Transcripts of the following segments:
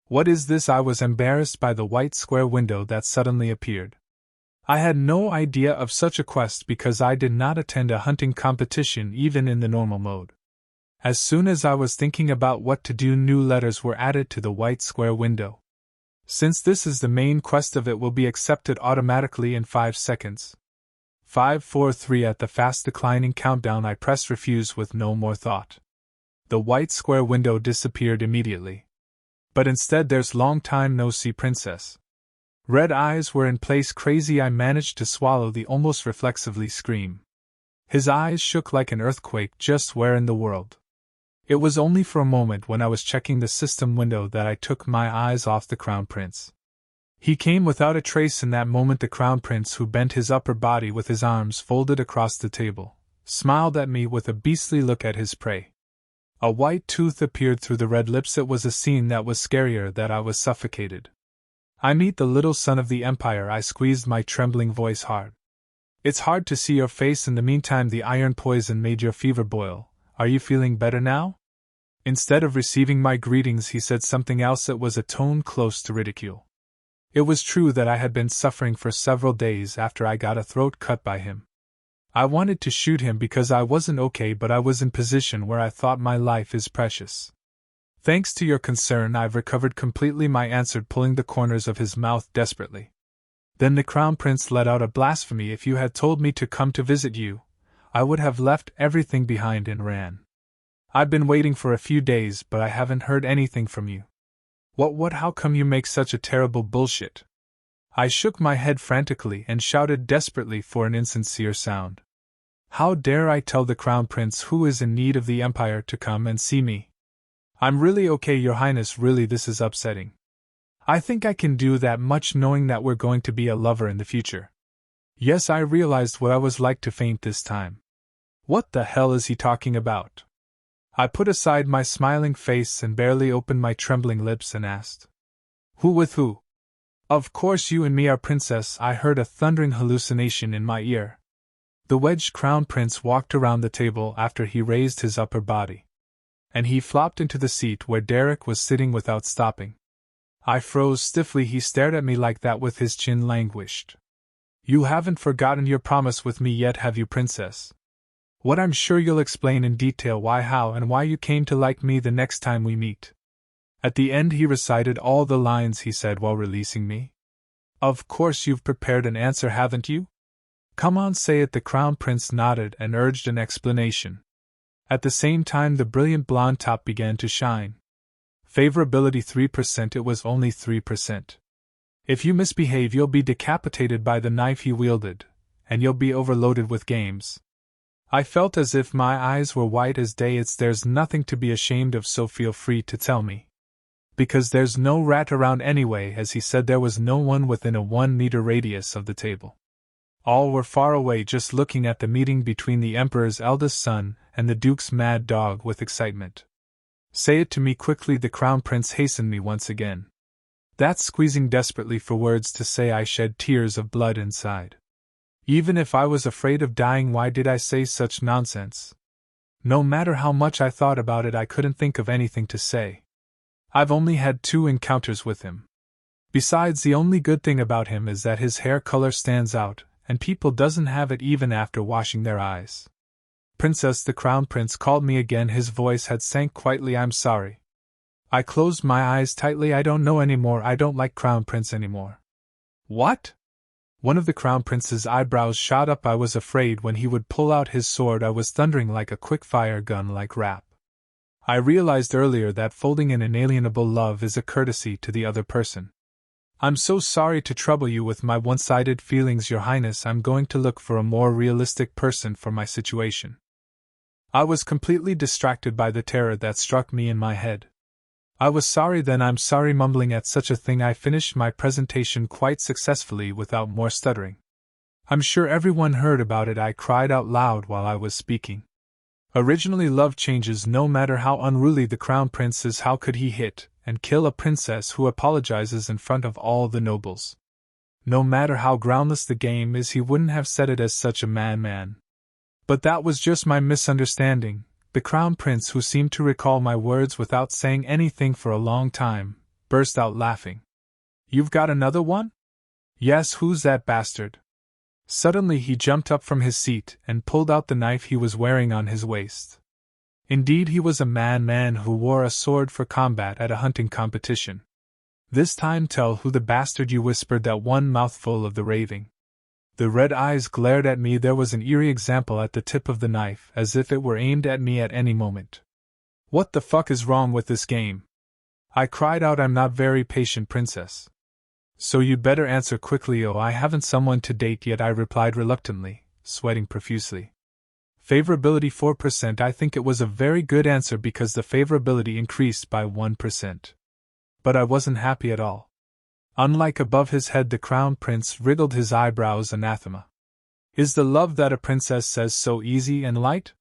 What is this? I was embarrassed by the white square window that suddenly appeared. I had no idea of such a quest because I did not attend a hunting competition even in the normal mode. As soon as I was thinking about what to do, new letters were added to the white square window. Since this is the main quest of it will be accepted automatically in 5 seconds. 5, 4, 3 at the fast declining countdown I pressed refuse with no more thought. The white square window disappeared immediately. But instead there's long time no see princess. Red eyes were in place. Crazy, I managed to swallow the almost reflexively scream. His eyes shook like an earthquake. Just where in the world? It was only for a moment when I was checking the system window that I took my eyes off the crown prince. He came without a trace in that moment. The crown prince, who bent his upper body with his arms folded across the table, smiled at me with a beastly look at his prey. A white tooth appeared through the red lips. It was a scene that was scarier that I was suffocated. I meet the little son of the empire. I squeezed my trembling voice hard. It's hard to see your face. In the meantime, the iron poison made your fever boil. Are you feeling better now? Instead of receiving my greetings, he said something else. It was a tone close to ridicule. It was true that I had been suffering for several days after I got a throat cut by him. I wanted to shoot him because I wasn't okay, but I was in position where I thought my life is precious. Thanks to your concern, I've recovered completely, I answered, pulling the corners of his mouth desperately. Then the crown prince let out a blasphemy. If you had told me to come to visit you, I would have left everything behind and ran. I've been waiting for a few days, but I haven't heard anything from you. What, how come you make such a terrible bullshit? I shook my head frantically and shouted desperately for an insincere sound. How dare I tell the crown prince, who is in need of the empire, to come and see me? I'm really okay, your highness, really this is upsetting. I think I can do that much knowing that we're going to be a lover in the future. Yes, I realized what I was like to faint this time. What the hell is he talking about? I put aside my smiling face and barely opened my trembling lips and asked. Who with who? Of course you and me are, princess, I heard a thundering hallucination in my ear. The wedged crown prince walked around the table after he raised his upper body. And he flopped into the seat where Derek was sitting without stopping. I froze stiffly. He stared at me like that with his chin languished. You haven't forgotten your promise with me yet, have you, princess? What, I'm sure you'll explain in detail why, how, and why you came to like me the next time we meet. At the end he recited all the lines he said while releasing me. Of course you've prepared an answer, haven't you? Come on, say it. The crown prince nodded and urged an explanation. At the same time the brilliant blonde top began to shine. Favorability 3%. It was only 3%. If you misbehave you'll be decapitated by the knife he wielded, and you'll be overloaded with games. I felt as if my eyes were white as day. There's nothing to be ashamed of, so feel free to tell me. Because there's no rat around anyway. As he said, there was no one within a 1-meter radius of the table. All were far away, just looking at the meeting between the emperor's eldest son and the duke's mad dog with excitement. Say it to me quickly, the crown prince hastened me once again. That, squeezing desperately for words to say, I shed tears of blood inside. Even if I was afraid of dying, why did I say such nonsense? No matter how much I thought about it, I couldn't think of anything to say. I've only had 2 encounters with him. Besides, the only good thing about him is that his hair color stands out, and people doesn't have it even after washing their eyes. Princess, the crown prince called me again. His voice had sank quietly. I'm sorry. I closed my eyes tightly. I don't know anymore. I don't like crown prince anymore. What? One of the crown prince's eyebrows shot up. I was afraid when he would pull out his sword I was thundering like a quick-fire gun like rap. I realized earlier that folding an inalienable love is a courtesy to the other person. I'm so sorry to trouble you with my one-sided feelings, your highness. I'm going to look for a more realistic person for my situation. I was completely distracted by the terror that struck me in my head. I was sorry then. I'm sorry. Mumbling at such a thing, I finished my presentation quite successfully without more stuttering. I'm sure everyone heard about it. I cried out loud while I was speaking. Originally, love changes no matter how unruly the crown prince is. How could he hit and kill a princess who apologizes in front of all the nobles? No matter how groundless the game is, he wouldn't have said it as such a man. But that was just my misunderstanding. The crown prince, who seemed to recall my words without saying anything for a long time, burst out laughing. You've got another one? Yes, who's that bastard? Suddenly he jumped up from his seat and pulled out the knife he was wearing on his waist. Indeed, he was a man who wore a sword for combat at a hunting competition. This time tell who the bastard you whispered that one mouthful of the raving. The red eyes glared at me. There was an eerie example at the tip of the knife, as if it were aimed at me at any moment. What the fuck is wrong with this game? I cried out. I'm not very patient, princess. So you'd better answer quickly. Oh, I haven't someone to date yet, I replied reluctantly, sweating profusely. Favorability 4%. I think it was a very good answer because the favorability increased by 1%. But I wasn't happy at all. Unlike above his head, the crown prince wriggled his eyebrows anathema. Is the love that a princess says so easy and light?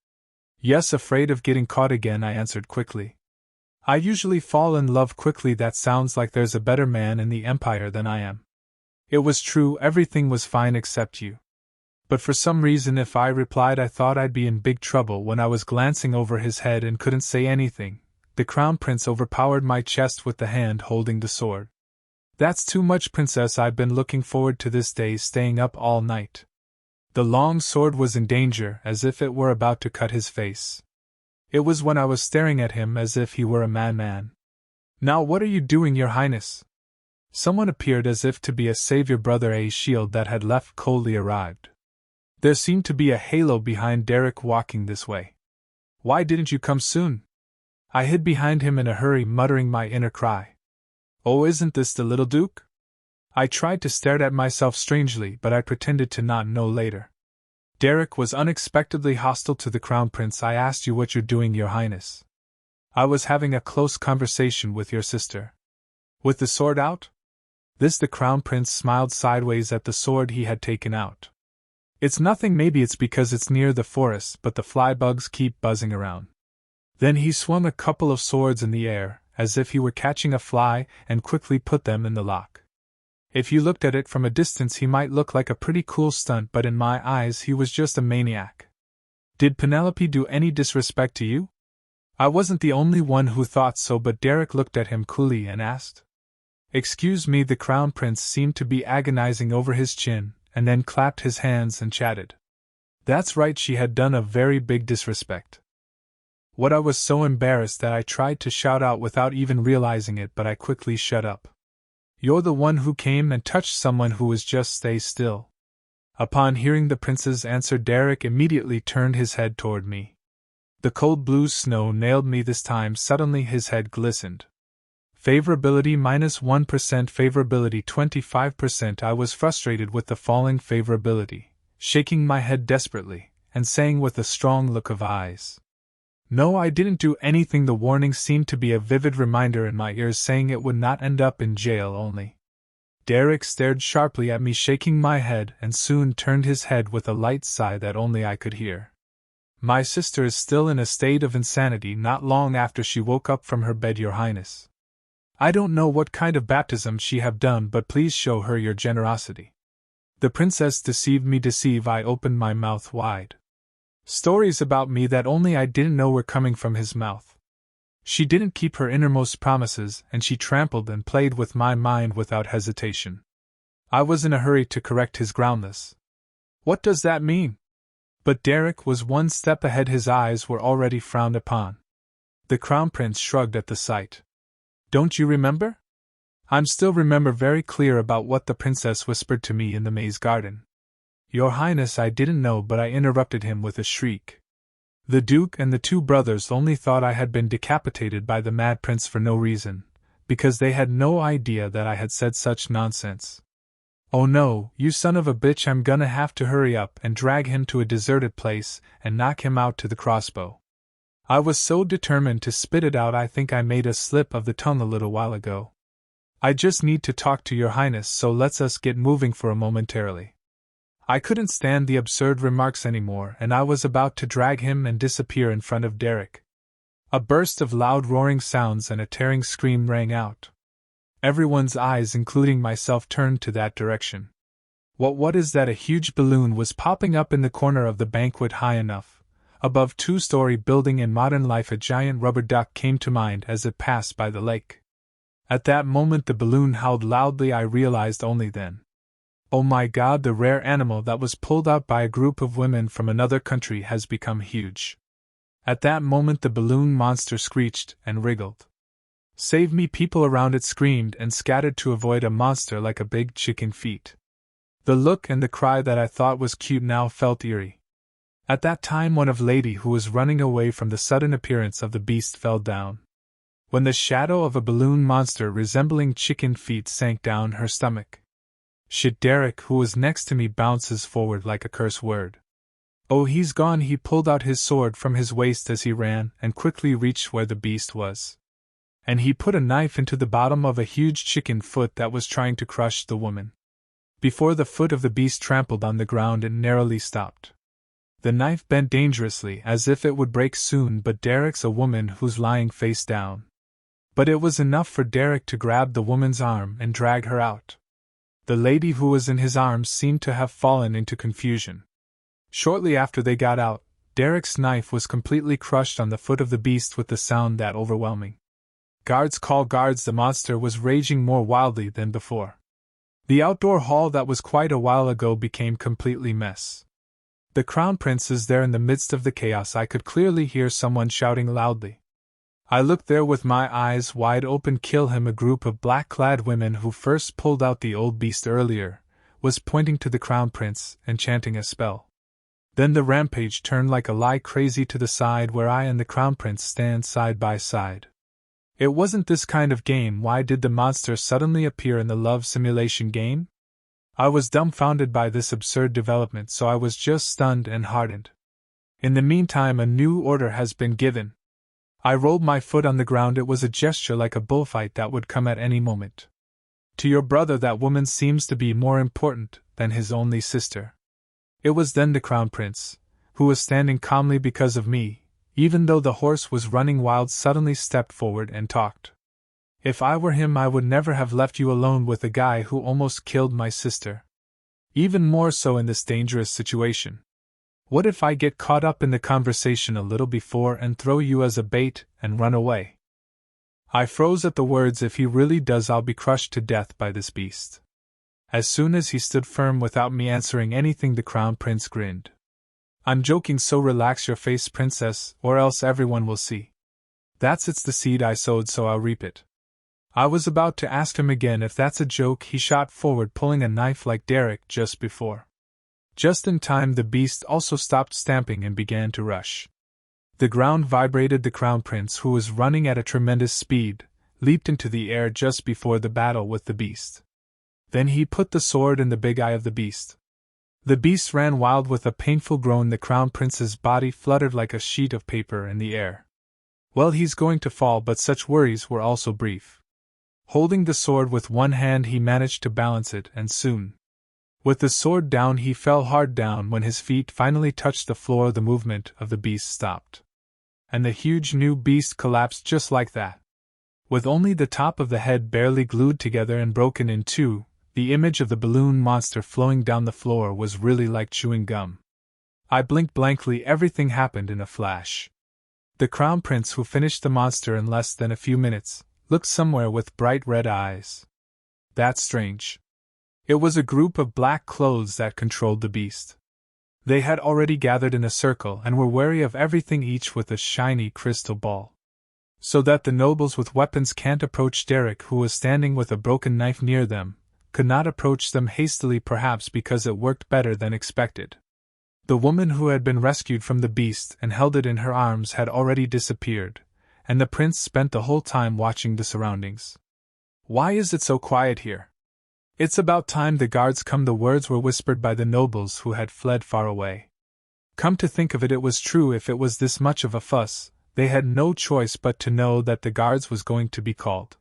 Yes, afraid of getting caught again, I answered quickly. I usually fall in love quickly. That sounds like there's a better man in the empire than I am. It was true, everything was fine except you. But for some reason, if I replied, I thought I'd be in big trouble. When I was glancing over his head and couldn't say anything, the crown prince overpowered my chest with the hand holding the sword. That's too much, princess. I've been looking forward to this day, staying up all night. The long sword was in danger, as if it were about to cut his face. It was when I was staring at him as if he were a madman. Now what are you doing, your highness? Someone appeared as if to be a savior. Brother A shield that had left coldly arrived. There seemed to be a halo behind Derek walking this way. Why didn't you come soon? I hid behind him in a hurry, muttering my inner cry. Oh, isn't this the little duke? I tried to stare at myself strangely, but I pretended to not know later. Derek was unexpectedly hostile to the crown prince. I asked you what you're doing, your highness. I was having a close conversation with your sister. With the sword out? This the crown prince smiled sideways at the sword he had taken out. It's nothing, maybe it's because it's near the forest, but the flybugs keep buzzing around. Then he swung a couple of swords in the air, as if he were catching a fly, and quickly put them in the lock. If you looked at it from a distance, he might look like a pretty cool stunt, but in my eyes he was just a maniac. Did Penelope do any disrespect to you? I wasn't the only one who thought so, but Derek looked at him coolly and asked. Excuse me, the crown prince seemed to be agonizing over his chin, and then clapped his hands and chatted. That's right, she had done a very big disrespect. What I was so embarrassed that I tried to shout out without even realizing it, but I quickly shut up. You're the one who came and touched someone who was just stay still. Upon hearing the prince's answer, Derek immediately turned his head toward me. The cold blue snow nailed me this time. Suddenly his head glistened. Favorability -1%, favorability 25%. I was frustrated with the falling favorability, shaking my head desperately, and saying with a strong look of eyes, no, I didn't do anything. The warning seemed to be a vivid reminder in my ears, saying it would not end up in jail only. Derek stared sharply at me, shaking my head, and soon turned his head with a light sigh that only I could hear. My sister is still in a state of insanity. Not long after she woke up from her bed, your highness. I don't know what kind of baptism she have done, but please show her your generosity. The princess deceived me. I opened my mouth wide. Stories about me that only I didn't know were coming from his mouth. She didn't keep her innermost promises, and she trampled and played with my mind without hesitation. I was in a hurry to correct his groundless. What does that mean? But Derek was one step ahead. His eyes were already frowned upon. The crown prince shrugged at the sight. Don't you remember? I'm still remember very clear about what the princess whispered to me in the maze garden. Your highness, I didn't know, but I interrupted him with a shriek. The duke and the two brothers only thought I had been decapitated by the mad prince for no reason, because they had no idea that I had said such nonsense. Oh no, you son of a bitch, I'm gonna have to hurry up and drag him to a deserted place and knock him out to the crossbow. I was so determined to spit it out, I think I made a slip of the tongue a little while ago. I just need to talk to your highness, so let's us get moving for a momentarily. I couldn't stand the absurd remarks anymore, and I was about to drag him and disappear in front of Derek. A burst of loud roaring sounds and a tearing scream rang out. Everyone's eyes, including myself, turned to that direction. What is that? A huge balloon was popping up in the corner of the banquet, high enough above two-story building. In modern life, a giant rubber duck came to mind as it passed by the lake. At that moment the balloon howled loudly. I realized only then. Oh my God, the rare animal that was pulled out by a group of women from another country has become huge. At that moment the balloon monster screeched and wriggled. Save me! People around it screamed and scattered to avoid a monster like a big chicken feet. The look and the cry that I thought was cute now felt eerie. At that time one of lady who was running away from the sudden appearance of the beast fell down. When the shadow of a balloon monster resembling chicken feet sank down her stomach. Shit! Derek, who was next to me, bounces forward like a curse word. Oh, he's gone! He pulled out his sword from his waist as he ran and quickly reached where the beast was. And he put a knife into the bottom of a huge chicken foot that was trying to crush the woman. Before the foot of the beast trampled on the ground, it narrowly stopped. The knife bent dangerously as if it would break soon, but Derek's a woman who's lying face down. But it was enough for Derek to grab the woman's arm and drag her out. The lady who was in his arms seemed to have fallen into confusion. Shortly after they got out, Derek's knife was completely crushed on the foot of the beast with the sound that overwhelming. Guards, call guards! The monster was raging more wildly than before. The outdoor hall that was quite a while ago became completely mess. The crown prince is there in the midst of the chaos. I could clearly hear someone shouting loudly. I looked there with my eyes wide open. Kill him! A group of black-clad women who first pulled out the old beast earlier was pointing to the crown prince and chanting a spell. Then the rampage turned like a lie crazy to the side where I and the crown prince stand side by side. It wasn't this kind of game. Why did the monster suddenly appear in the love simulation game? I was dumbfounded by this absurd development, so I was just stunned and hardened. In the meantime, a new order has been given. I rolled my foot on the ground. It was a gesture like a bullfight that would come at any moment. To your brother, that woman seems to be more important than his only sister. It was then the crown prince, who was standing calmly because of me, even though the horse was running wild, suddenly stepped forward and talked. If I were him, I would never have left you alone with a guy who almost killed my sister. Even more so in this dangerous situation. What if I get caught up in the conversation a little before and throw you as a bait and run away? I froze at the words. If he really does, I'll be crushed to death by this beast. As soon as he stood firm without me answering anything, the crown prince grinned. I'm joking, so relax your face, princess, or else everyone will see. It's the seed I sowed, so I'll reap it. I was about to ask him again if that's a joke. He shot forward, pulling a knife like Derek just before. Just in time, the beast also stopped stamping and began to rush. The ground vibrated. The crown prince, who was running at a tremendous speed, leaped into the air just before the battle with the beast. Then he put the sword in the big eye of the beast. The beast ran wild with a painful groan. The crown prince's body fluttered like a sheet of paper in the air. Well, he's going to fall, but such worries were also brief. Holding the sword with one hand, he managed to balance it, and soon, with the sword down, he fell hard down. When his feet finally touched the floor, the movement of the beast stopped. And the huge new beast collapsed just like that. With only the top of the head barely glued together and broken in two, the image of the balloon monster flowing down the floor was really like chewing gum. I blinked blankly. Everything happened in a flash. The crown prince, who finished the monster in less than a few minutes, looked somewhere with bright red eyes. That's strange. It was a group of black clothes that controlled the beast. They had already gathered in a circle and were wary of everything, each with a shiny crystal ball. So that the nobles with weapons can't approach Derek, who was standing with a broken knife near them, could not approach them hastily, perhaps because it worked better than expected. The woman who had been rescued from the beast and held it in her arms had already disappeared, and the prince spent the whole time watching the surroundings. Why is it so quiet here? It's about time the guards come. The words were whispered by the nobles who had fled far away. Come to think of it, it was true. If it was this much of a fuss, they had no choice but to know that the guards was going to be called.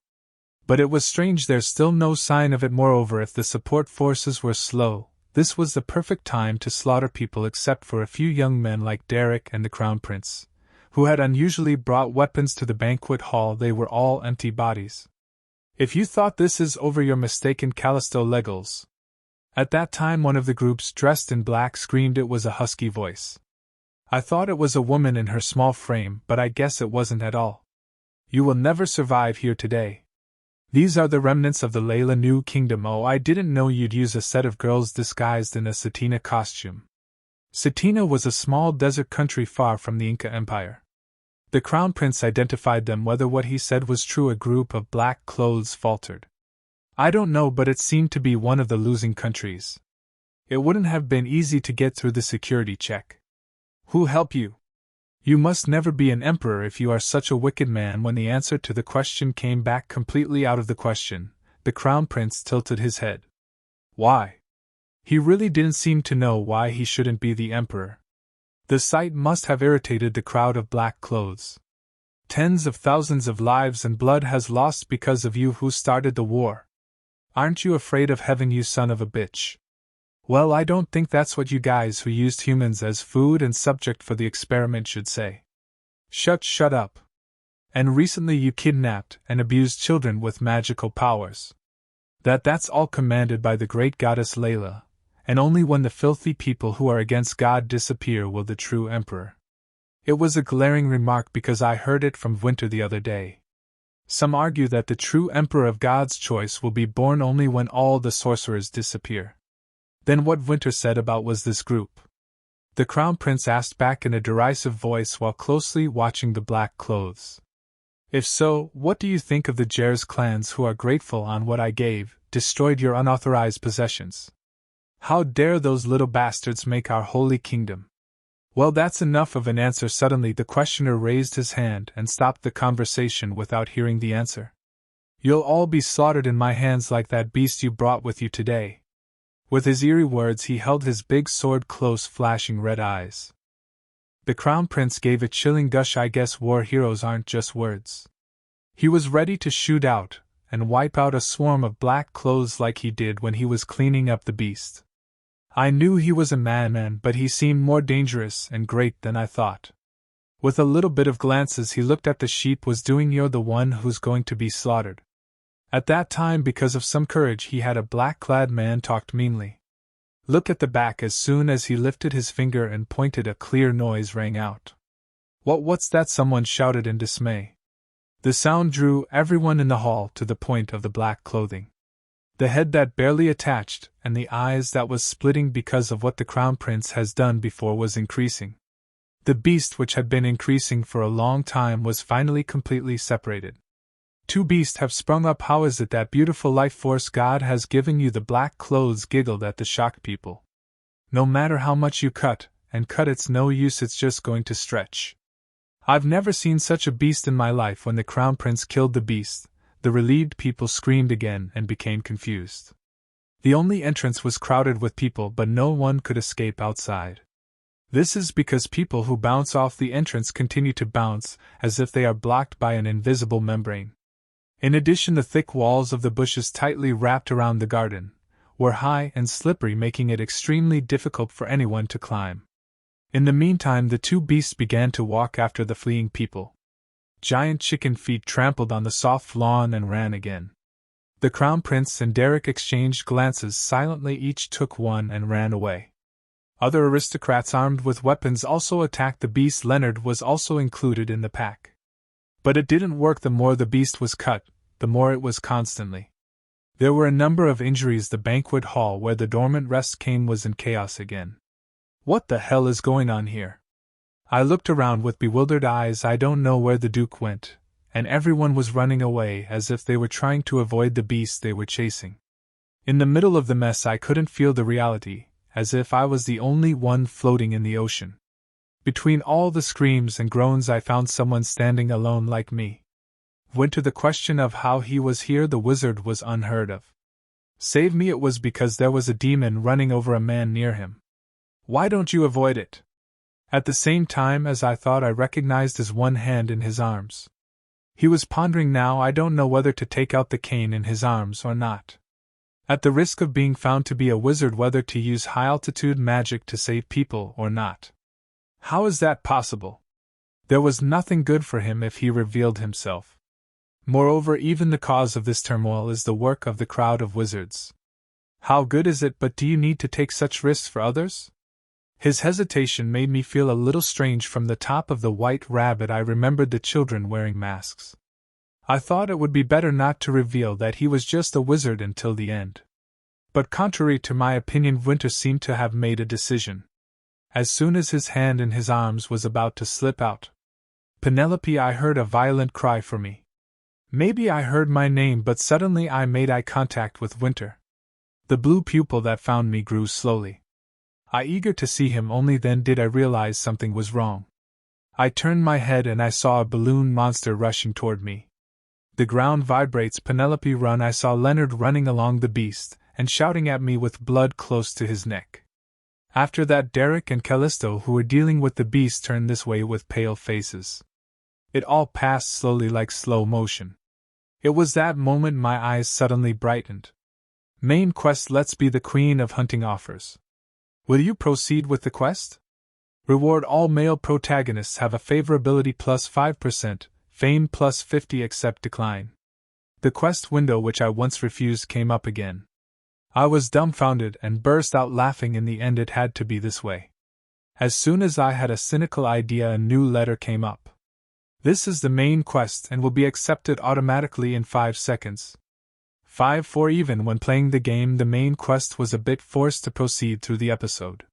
But it was strange, there's still no sign of it. Moreover, if the support forces were slow, this was the perfect time to slaughter people, except for a few young men like Derek and the crown prince, who had unusually brought weapons to the banquet hall. They were all empty bodies. If you thought this is over, you're mistaken, Callisto Legals. At that time, one of the groups dressed in black screamed. It was a husky voice. I thought it was a woman in her small frame, but I guess it wasn't at all. You will never survive here today. These are the remnants of the Layla New Kingdom. Oh, I didn't know you'd use a set of girls disguised in a Satina costume. Satina was a small desert country far from the Inca Empire. The Crown Prince identified them. Whether what he said was true, a group of black clothes faltered. I don't know, but it seemed to be one of the losing countries. It wouldn't have been easy to get through the security check. Who helped you? You must never be an emperor if you are such a wicked man. When the answer to the question came back completely out of the question, the Crown Prince tilted his head. Why? He really didn't seem to know why he shouldn't be the emperor. The sight must have irritated the crowd of black clothes. Tens of thousands of lives and blood has lost because of you. Who started the war? Aren't you afraid of heaven, you son of a bitch? Well, I don't think that's what you guys who used humans as food and subject for the experiment should say. Shut up. And recently you kidnapped and abused children with magical powers. That's all commanded by the great goddess Layla, and only when the filthy people who are against God disappear will the true emperor. It was a glaring remark because I heard it from Winter the other day. Some argue that the true emperor of God's choice will be born only when all the sorcerers disappear. Then what Winter said about was this group? The Crown Prince asked back in a derisive voice while closely watching the black clothes. If so, what do you think of the Jers clans who are grateful on what I gave, destroyed your unauthorized possessions? How dare those little bastards make our holy kingdom? Well, that's enough of an answer. Suddenly the questioner raised his hand and stopped the conversation without hearing the answer. You'll all be slaughtered in my hands like that beast you brought with you today. With his eerie words he held his big sword close, flashing red eyes. The Crown Prince gave a chilling gush. I guess war heroes aren't just words. He was ready to shoot out and wipe out a swarm of black clothes like he did when he was cleaning up the beast. I knew he was a madman, but he seemed more dangerous and great than I thought. With a little bit of glances he looked at the sheep was doing. You're the one who's going to be slaughtered. At that time, because of some courage, he had a black-clad man talked meanly. Look at the back. As soon as he lifted his finger and pointed, a clear noise rang out. What's that? Someone shouted in dismay. The sound drew everyone in the hall to the point of the black clothing. The head that barely attached, and the eyes that was splitting because of what the Crown Prince has done before, was increasing. The beast, which had been increasing for a long time, was finally completely separated. Two beasts have sprung up. How is it that beautiful life force God has given you? The black clothes giggled at the shocked people. No matter how much you cut, it's no use, it's just going to stretch. I've never seen such a beast in my life. When the Crown Prince killed the beast, the relieved people screamed again and became confused. The only entrance was crowded with people, but no one could escape outside. This is because people who bounce off the entrance continue to bounce, as if they are blocked by an invisible membrane. In addition, the thick walls of the bushes tightly wrapped around the garden were high and slippery, making it extremely difficult for anyone to climb. In the meantime, the two beasts began to walk after the fleeing people. Giant chicken feet trampled on the soft lawn and ran again. The Crown Prince and Derek exchanged glances silently. Each took one and ran away. Other aristocrats armed with weapons also attacked the beast. Leonard was also included in the pack. But it didn't work. The more the beast was cut, the more it was constantly. There were a number of injuries. The banquet hall where the dormant rest came was in chaos again. What the hell is going on here? I looked around with bewildered eyes. I don't know where the Duke went, and everyone was running away as if they were trying to avoid the beast they were chasing. In the middle of the mess I couldn't feel the reality, as if I was the only one floating in the ocean. Between all the screams and groans I found someone standing alone like me. Winter, the question of how he was here, the wizard, was unheard of. Save me, it was because there was a demon running over a man near him. Why don't you avoid it? At the same time as I thought, I recognized his one hand in his arms. He was pondering now. I don't know whether to take out the cane in his arms or not. At the risk of being found to be a wizard, whether to use high-altitude magic to save people or not. How is that possible? There was nothing good for him if he revealed himself. Moreover, even the cause of this turmoil is the work of the crowd of wizards. How good is it? But do you need to take such risks for others? His hesitation made me feel a little strange. From the top of the White Rabbit I remembered the children wearing masks. I thought it would be better not to reveal that he was just a wizard until the end. But contrary to my opinion, Winter seemed to have made a decision. As soon as his hand in his arms was about to slip out, Penelope, I heard a violent cry for me. Maybe I heard my name, but suddenly I made eye contact with Winter. The blue pupil that found me grew slowly. I eager to see him, only then did I realize something was wrong. I turned my head and I saw a balloon monster rushing toward me. The ground vibrates. Penelope, run! I saw Leonard running along the beast, and shouting at me with blood close to his neck. After that, Derek and Callisto, who were dealing with the beast, turned this way with pale faces. It all passed slowly like slow motion. It was that moment my eyes suddenly brightened. Main quest: let's be the queen of hunting offers. Will you proceed with the quest? Reward: all male protagonists have a favorability plus 5%, fame plus 50 except decline. The quest window which I once refused came up again. I was dumbfounded and burst out laughing. In the end it had to be this way. As soon as I had a cynical idea, a new letter came up. This is the main quest and will be accepted automatically in 5 seconds. 5-4. Even when playing the game, the main quest was a bit forced to proceed through the episode.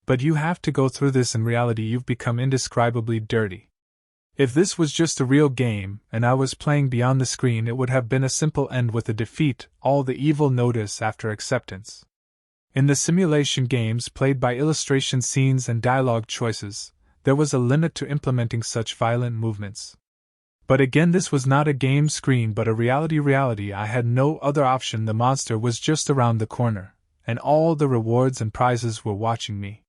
But you have to go through this. In reality, you've become indescribably dirty. If this was just a real game, and I was playing beyond the screen, it would have been a simple end with a defeat, all the evil notice after acceptance. In the simulation games played by illustration scenes and dialogue choices, there was a limit to implementing such violent movements. But again, this was not a game screen but a reality. I had no other option. The monster was just around the corner, and all the rewards and prizes were watching me.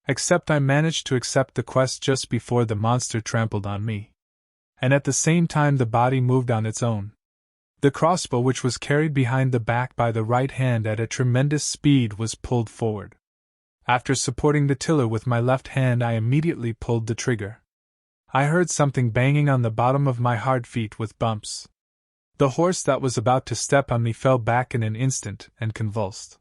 Except I managed to accept the quest just before the monster trampled on me. And at the same time the body moved on its own. The crossbow, which was carried behind the back by the right hand at a tremendous speed, was pulled forward. After supporting the tiller with my left hand, I immediately pulled the trigger. I heard something banging on the bottom of my hard feet with bumps. The horse that was about to step on me fell back in an instant and convulsed.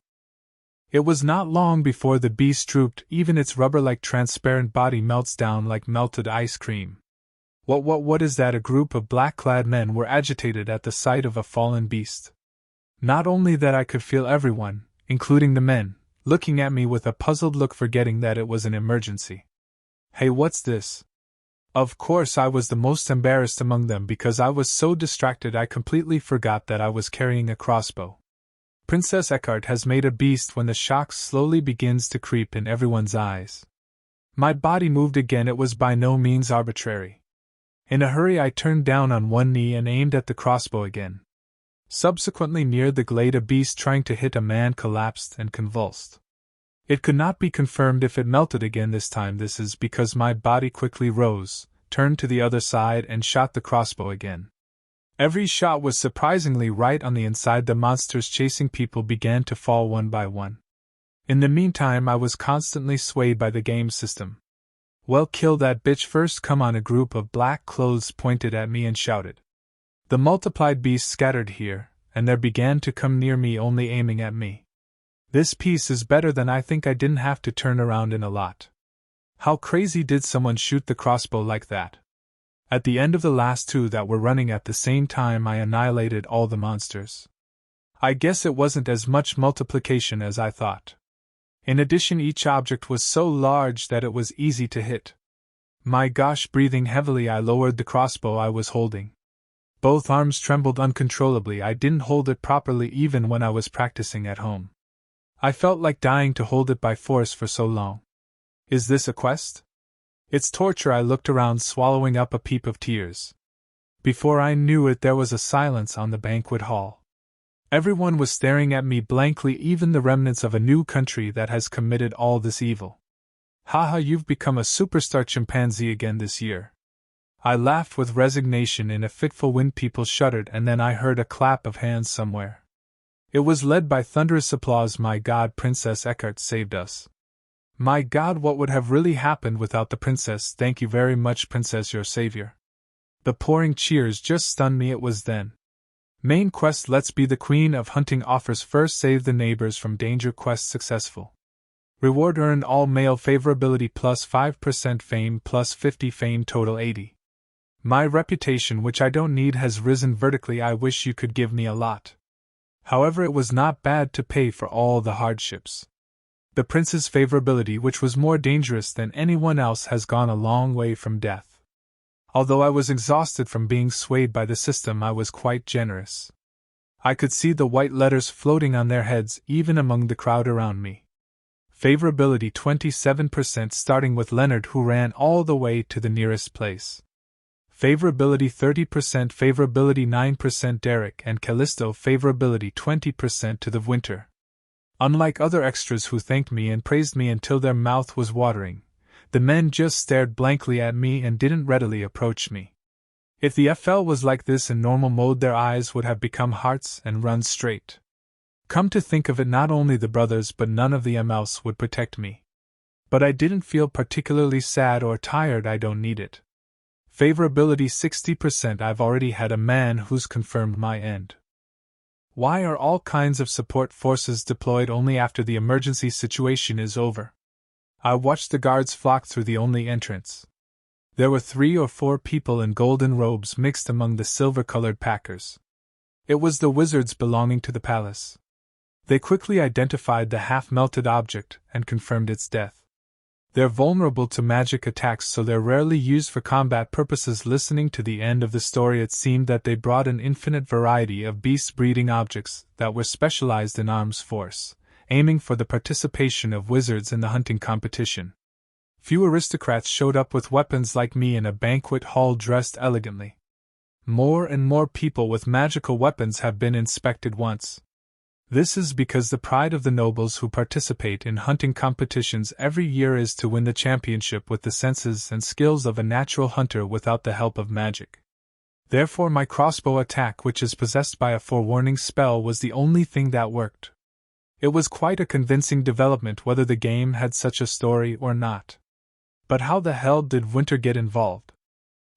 It was not long before the beast drooped. Even its rubber-like transparent body melts down like melted ice cream. What is that? A group of black-clad men were agitated at the sight of a fallen beast. Not only that, I could feel everyone, including the men, looking at me with a puzzled look, forgetting that it was an emergency. Hey, what's this? Of course, I was the most embarrassed among them because I was so distracted I completely forgot that I was carrying a crossbow. Princess Eckhart has made a beast when the shock slowly begins to creep in everyone's eyes. My body moved again. It was by no means arbitrary. In a hurry, I turned down on one knee and aimed at the crossbow again. Subsequently, near the glade, a beast trying to hit a man collapsed and convulsed. It could not be confirmed if it melted again this time. This is because my body quickly rose, turned to the other side, and shot the crossbow again. Every shot was surprisingly right on the inside. The monsters chasing people began to fall one by one. In the meantime, I was constantly swayed by the game system. Well, kill that bitch first, come on! A group of black clothes pointed at me and shouted. The multiplied beasts scattered here and there began to come near me, only aiming at me. This piece is better than I think. I didn't have to turn around in a lot. How crazy did someone shoot the crossbow like that? At the end of the last two that were running at the same time, I annihilated all the monsters. I guess it wasn't as much multiplication as I thought. In addition, each object was so large that it was easy to hit. My gosh! Breathing heavily, I lowered the crossbow I was holding. Both arms trembled uncontrollably. I didn't hold it properly even when I was practicing at home. I felt like dying to hold it by force for so long. Is this a quest? It's torture. I looked around, swallowing up a peep of tears. Before I knew it, there was a silence on the banquet hall. Everyone was staring at me blankly, even the remnants of a new country that has committed all this evil. Haha, you've become a superstar chimpanzee again this year. I laughed with resignation in a fitful wind. People shuddered, and then I heard a clap of hands somewhere. It was led by thunderous applause. My God, Princess Eckhart saved us. My God, what would have really happened without the princess? Thank you very much, Princess, your savior. The pouring cheers just stunned me. It was then. Main quest: let's be the queen of hunting offers first, save the neighbors from danger. Quest successful. Reward earned: all male favorability plus 5%, fame plus 50, fame total 80. My reputation, which I don't need, has risen vertically. I wish you could give me a lot. However, it was not bad to pay for all the hardships. The prince's favorability, which was more dangerous than anyone else, has gone a long way from death. Although I was exhausted from being swayed by the system, I was quite generous. I could see the white letters floating on their heads even among the crowd around me. Favorability 27%, starting with Leonard, who ran all the way to the nearest place. Favorability 30%, favorability 9% Derek and Callisto, favorability 20% to the Winter. Unlike other extras who thanked me and praised me until their mouth was watering, the men just stared blankly at me and didn't readily approach me. If the FL was like this in normal mode, their eyes would have become hearts and run straight. Come to think of it, not only the brothers but none of the MLs would protect me. But I didn't feel particularly sad or tired. I don't need it. Favorability 60%, I've already had a man who's confirmed my end. Why are all kinds of support forces deployed only after the emergency situation is over? I watched the guards flock through the only entrance. There were 3 or 4 people in golden robes mixed among the silver-colored packers. It was the wizards belonging to the palace. They quickly identified the half-melted object and confirmed its death. They're vulnerable to magic attacks, so they're rarely used for combat purposes. Listening to the end of the story, it seemed that they brought an infinite variety of beast-breeding objects that were specialized in arms force, aiming for the participation of wizards in the hunting competition. Few aristocrats showed up with weapons like me in a banquet hall dressed elegantly. More and more people with magical weapons have been inspected once. This is because the pride of the nobles who participate in hunting competitions every year is to win the championship with the senses and skills of a natural hunter without the help of magic. Therefore, my crossbow attack, which is possessed by a forewarning spell, was the only thing that worked. It was quite a convincing development, whether the game had such a story or not. But how the hell did Winter get involved?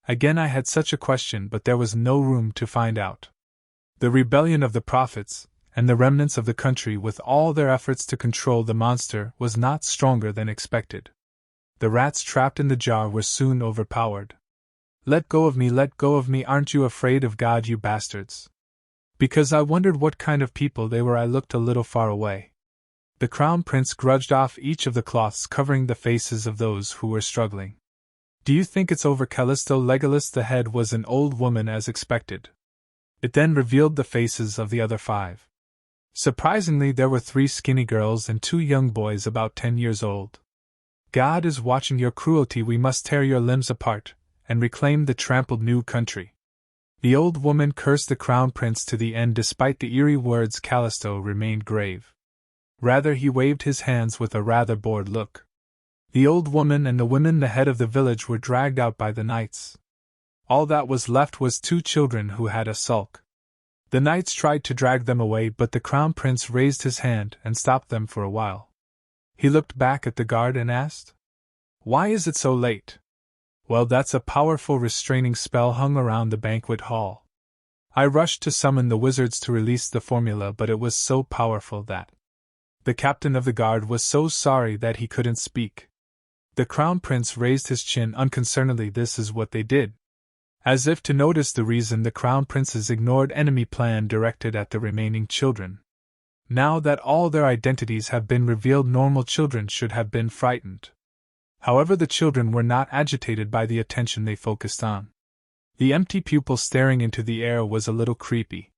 Again, I had such a question, but there was no room to find out. The rebellion of the prophets, and the remnants of the country, with all their efforts to control the monster, was not stronger than expected. The rats trapped in the jar were soon overpowered. Let go of me, aren't you afraid of God, you bastards? Because I wondered what kind of people they were, I looked a little far away. The crown prince grudged off each of the cloths covering the faces of those who were struggling. Do you think it's over, Callisto? Legolas? The head was an old woman, as expected. It then revealed the faces of the other 5. Surprisingly, there were 3 skinny girls and 2 young boys about 10 years old. God is watching your cruelty. We must tear your limbs apart and reclaim the trampled new country. The old woman cursed the crown prince to the end. Despite the eerie words, Callisto remained grave. Rather, he waved his hands with a rather bored look. The old woman and the women, the head of the village, were dragged out by the knights. All that was left was 2 children who had a sulk. The knights tried to drag them away, but the crown prince raised his hand and stopped them for a while. He looked back at the guard and asked, "Why is it so late?" Well, that's a powerful restraining spell hung around the banquet hall. I rushed to summon the wizards to release the formula, but it was so powerful that the captain of the guard was so sorry that he couldn't speak. The crown prince raised his chin unconcernedly. This is what they did. As if to notice the reason, the crown prince's ignored enemy plan directed at the remaining children. Now that all their identities have been revealed, normal children should have been frightened. However, the children were not agitated by the attention they focused on. The empty pupil staring into the air was a little creepy.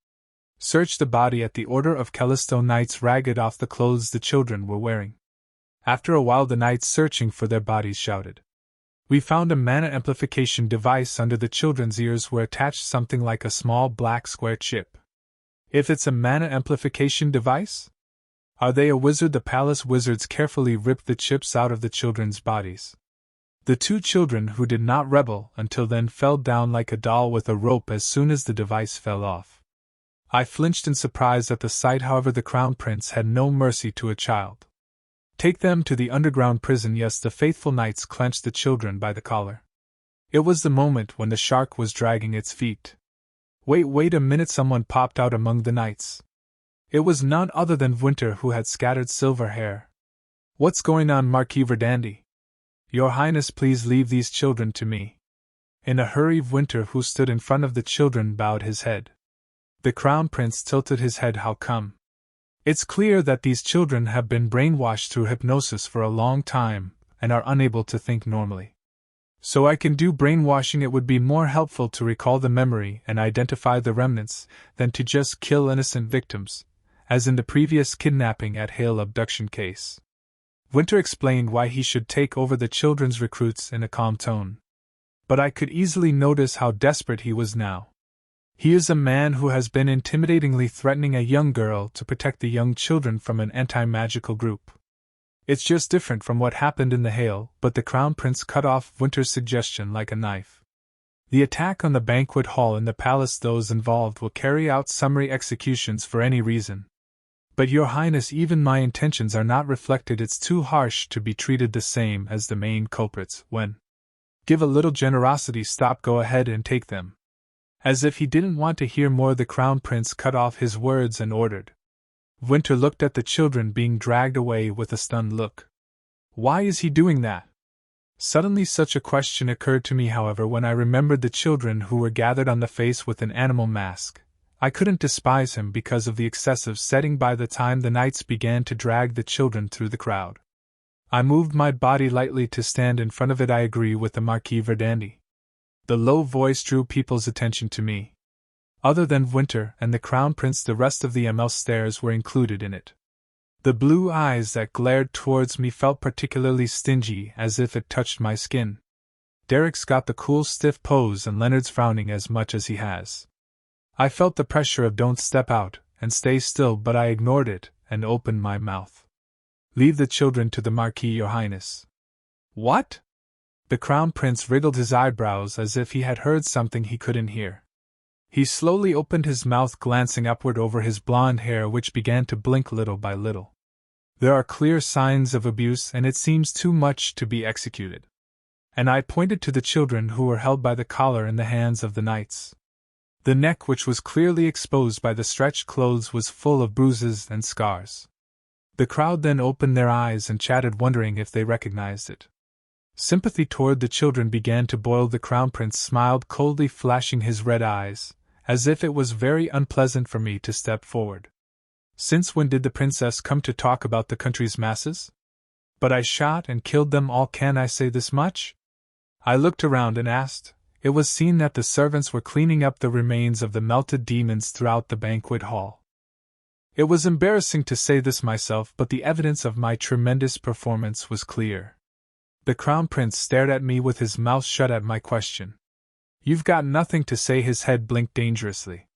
Search the body at the order of Callisto. Knights ragged off the clothes the children were wearing. After a while, the knights searching for their bodies shouted, "We found a mana amplification device under the children's ears were attached something like a small black square chip." If it's a mana amplification device? Are they a wizard? The palace wizards carefully ripped the chips out of the children's bodies. The 2 children who did not rebel until then fell down like a doll with a rope as soon as the device fell off. I flinched in surprise at the sight. However, the crown prince had no mercy to a child. Take them to the underground prison. Yes, the faithful knights clenched the children by the collar. It was the moment when the shark was dragging its feet. Wait a minute, someone popped out among the knights. It was none other than Winter, who had scattered silver hair. "What's going on, Marquis Verdandi? Your Highness, please leave these children to me." In a hurry, Winter, who stood in front of the children, bowed his head. The Crown Prince tilted his head. How come? It's clear that these children have been brainwashed through hypnosis for a long time and are unable to think normally. So I can do brainwashing. It would be more helpful to recall the memory and identify the remnants than to just kill innocent victims, as in the previous kidnapping at Hale abduction case. Winter explained why he should take over the children's recruits in a calm tone. But I could easily notice how desperate he was now. He is a man who has been intimidatingly threatening a young girl to protect the young children from an anti-magical group. It's just different from what happened in the Hale, but the Crown Prince cut off Winter's suggestion like a knife. The attack on the banquet hall in the palace, those involved will carry out summary executions for any reason. But Your Highness, even my intentions are not reflected. It's too harsh to be treated the same as the main culprits. When give a little generosity, stop, go ahead and take them. As if he didn't want to hear more, the Crown Prince cut off his words and ordered. Winter looked at the children being dragged away with a stunned look. Why is he doing that? Suddenly such a question occurred to me, however, when I remembered the children who were gathered on the face with an animal mask. I couldn't despise him because of the excessive setting. By the time the knights began to drag the children through the crowd, I moved my body lightly to stand in front of it. I agree with the Marquis Verdandi. The low voice drew people's attention to me. Other than Winter and the Crown Prince, the rest of the ML stairs were included in it. The blue eyes that glared towards me felt particularly stingy, as if it touched my skin. Derek's got the cool stiff pose and Leonard's frowning as much as he has. I felt the pressure of don't step out and stay still, but I ignored it and opened my mouth. Leave the children to the Marquis, Your Highness. What? The Crown Prince wriggled his eyebrows as if he had heard something he couldn't hear. He slowly opened his mouth, glancing upward over his blonde hair, which began to blink little by little. There are clear signs of abuse, and it seems too much to be executed. And I pointed to the children who were held by the collar in the hands of the knights. The neck, which was clearly exposed by the stretched clothes, was full of bruises and scars. The crowd then opened their eyes and chatted, wondering if they recognized it. Sympathy toward the children began to boil. The Crown Prince smiled coldly, flashing his red eyes, as if it was very unpleasant for me to step forward. Since when did the princess come to talk about the country's masses? But I shot and killed them all. Can I say this much? I looked around and asked. It was seen that the servants were cleaning up the remains of the melted demons throughout the banquet hall. It was embarrassing to say this myself, but the evidence of my tremendous performance was clear. The Crown Prince stared at me with his mouth shut at my question. You've got nothing to say. His head blinked dangerously.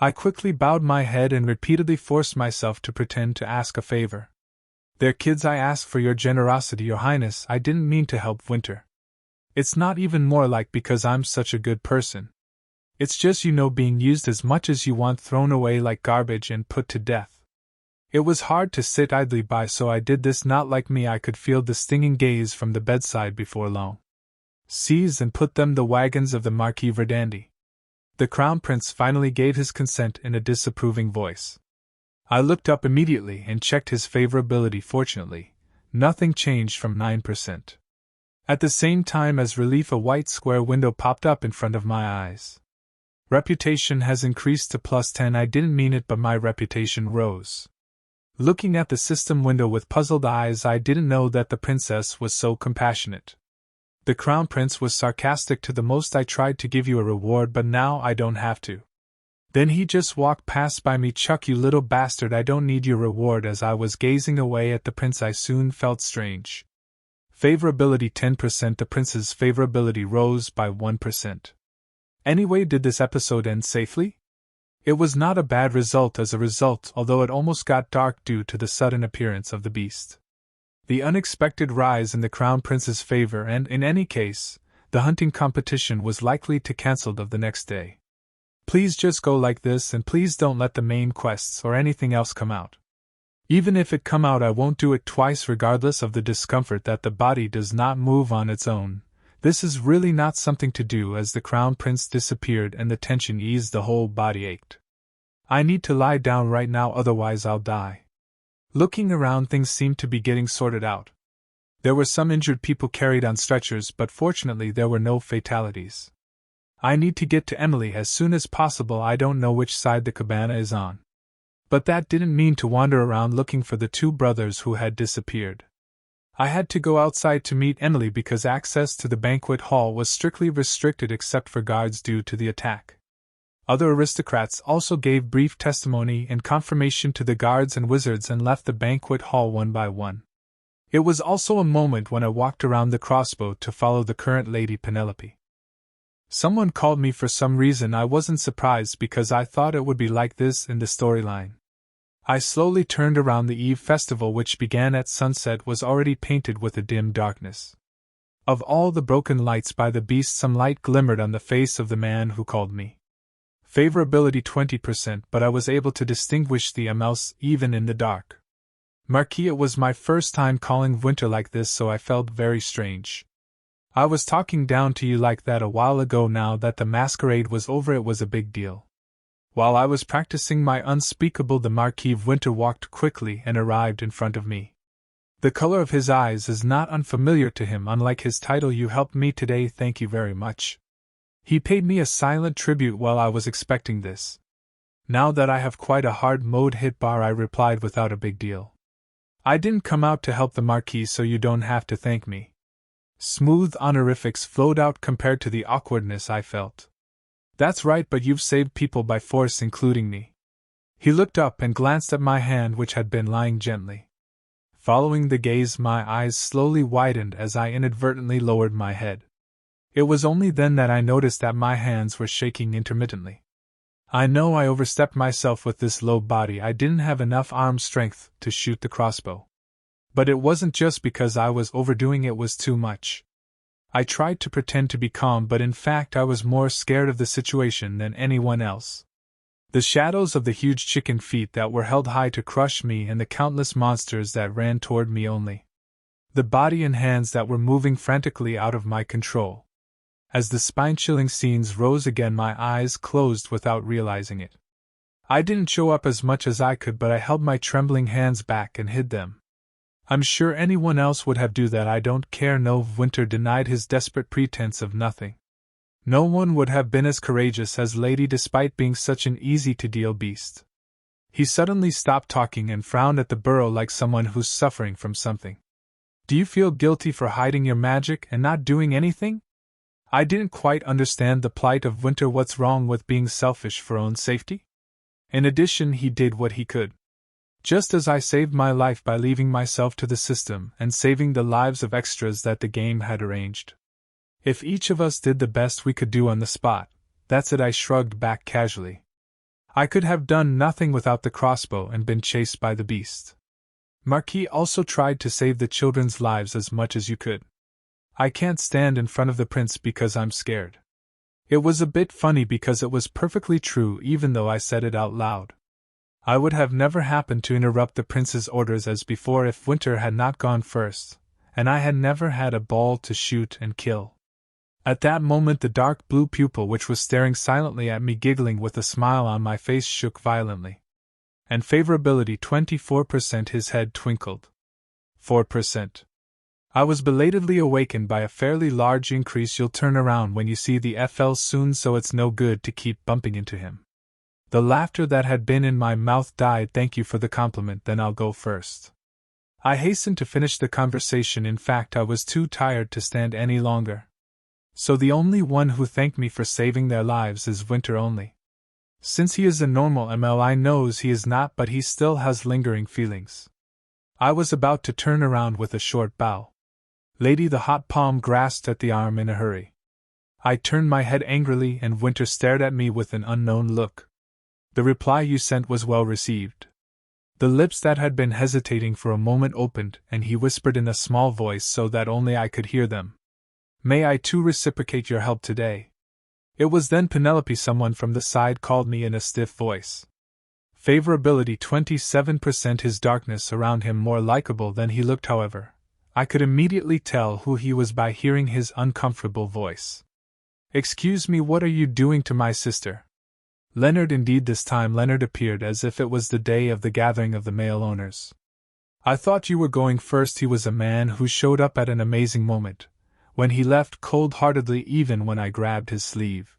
I quickly bowed my head and repeatedly forced myself to pretend to ask a favor. They're kids. I ask for your generosity, Your Highness. I didn't mean to help Winter. It's not even more like because I'm such a good person. It's just, being used as much as you want, thrown away like garbage and put to death. It was hard to sit idly by, so I did this. Not like me. I could feel the stinging gaze from the bedside. Before long, seize and put them the wagons of the Marquis Verdandi. The Crown Prince finally gave his consent in a disapproving voice. I looked up immediately and checked his favorability. Fortunately, nothing changed from 9%. At the same time, as relief, a white square window popped up in front of my eyes. Reputation has increased to +10. I didn't mean it, but my reputation rose. Looking at the system window with puzzled eyes, I didn't know that the princess was so compassionate. The Crown Prince was sarcastic to the most. I tried to give you a reward, but now I don't have to. Then he just walked past by me. Chuck, you little bastard, I don't need your reward. As I was gazing away at the prince, I soon felt strange. Favorability 10%. The prince's favorability rose by 1%. Anyway, did this episode end safely? It was not a bad result as a result, although it almost got dark due to the sudden appearance of the beast. The unexpected rise in the Crown Prince's favor, and in any case, the hunting competition was likely to cancelled of the next day. Please just go like this, and please don't let the main quests or anything else come out. Even if it come out, I won't do it twice, regardless of the discomfort that the body does not move on its own. This is really not something to do. As the Crown Prince disappeared and the tension eased, the whole body ached. I need to lie down right now, otherwise I'll die. Looking around, things seemed to be getting sorted out. There were some injured people carried on stretchers, but fortunately there were no fatalities. I need to get to Emily as soon as possible. I don't know which side the cabana is on. But that didn't mean to wander around looking for the two brothers who had disappeared. I had to go outside to meet Emily because access to the banquet hall was strictly restricted except for guards due to the attack. Other aristocrats also gave brief testimony and confirmation to the guards and wizards and left the banquet hall one by one. It was also a moment when I walked around the crossbow to follow the current Lady Penelope. Someone called me for some reason. I wasn't surprised because I thought it would be like this in the storyline. I slowly turned around. The Eve festival, which began at sunset, was already painted with a dim darkness. Of all the broken lights by the beast, some light glimmered on the face of the man who called me. Favorability 20%, but I was able to distinguish the mouse even in the dark. Marquis, it was my first time calling Winter like this, so I felt very strange. I was talking down to you like that a while ago. Now that the masquerade was over, it was a big deal. While I was practicing my unspeakable, the Marquis of Winter walked quickly and arrived in front of me. The color of his eyes is not unfamiliar to him, unlike his title. You helped me today, thank you very much. He paid me a silent tribute while I was expecting this. Now that I have quite a hard mode hit bar, I replied without a big deal. I didn't come out to help the Marquis, so you don't have to thank me. Smooth honorifics flowed out compared to the awkwardness I felt. That's right, but you've saved people by force, including me. He looked up and glanced at my hand, which had been lying gently. Following the gaze, my eyes slowly widened as I inadvertently lowered my head. It was only then that I noticed that my hands were shaking intermittently. I know I overstepped myself with this low body. I didn't have enough arm strength to shoot the crossbow. But it wasn't just because I was overdoing it, was too much. I tried to pretend to be calm, but in fact I was more scared of the situation than anyone else. The shadows of the huge chicken feet that were held high to crush me, and the countless monsters that ran toward me only. The body and hands that were moving frantically out of my control. As the spine-chilling scenes rose again, my eyes closed without realizing it. I didn't show up as much as I could, but I held my trembling hands back and hid them. I'm sure anyone else would have do that. I don't care. No, Winter denied his desperate pretense of nothing. No one would have been as courageous as Lady despite being such an easy-to-deal beast. He suddenly stopped talking and frowned at the burrow like someone who's suffering from something. Do you feel guilty for hiding your magic and not doing anything? I didn't quite understand the plight of Winter. What's wrong with being selfish for own safety? In addition, he did what he could. Just as I saved my life by leaving myself to the system and saving the lives of extras that the game had arranged. If each of us did the best we could do on the spot, that's it. I shrugged back casually. I could have done nothing without the crossbow and been chased by the beast. Marquis also tried to save the children's lives as much as you could. I can't stand in front of the prince because I'm scared. It was a bit funny because it was perfectly true even though I said it out loud. I would have never happened to interrupt the prince's orders as before if Winter had not gone first, and I had never had a ball to shoot and kill. At that moment the dark blue pupil which was staring silently at me, giggling with a smile on my face, shook violently. And favorability 24%. His head twinkled. 4%. I was belatedly awakened by a fairly large increase. You'll turn around when you see the FL soon, so it's no good to keep bumping into him. The laughter that had been in my mouth died. Thank you for the compliment, then I'll go first. I hastened to finish the conversation. In fact, I was too tired to stand any longer. So the only one who thanked me for saving their lives is Winter only. Since he is a normal ML, I knows he is not, but he still has lingering feelings. I was about to turn around with a short bow. Lady, the hot palm grasped at the arm in a hurry. I turned my head angrily and Winter stared at me with an unknown look. The reply you sent was well received. The lips that had been hesitating for a moment opened, and he whispered in a small voice so that only I could hear them. May I too reciprocate your help today? It was then Penelope. Someone from the side called me in a stiff voice. Favorability 27%. His darkness around him more likable than he looked, however. I could immediately tell who he was by hearing his uncomfortable voice. Excuse me, what are you doing to my sister? Leonard. Indeed, this time Leonard appeared as if it was the day of the gathering of the male owners. I thought you were going first. He was a man who showed up at an amazing moment, when he left cold-heartedly even when I grabbed his sleeve.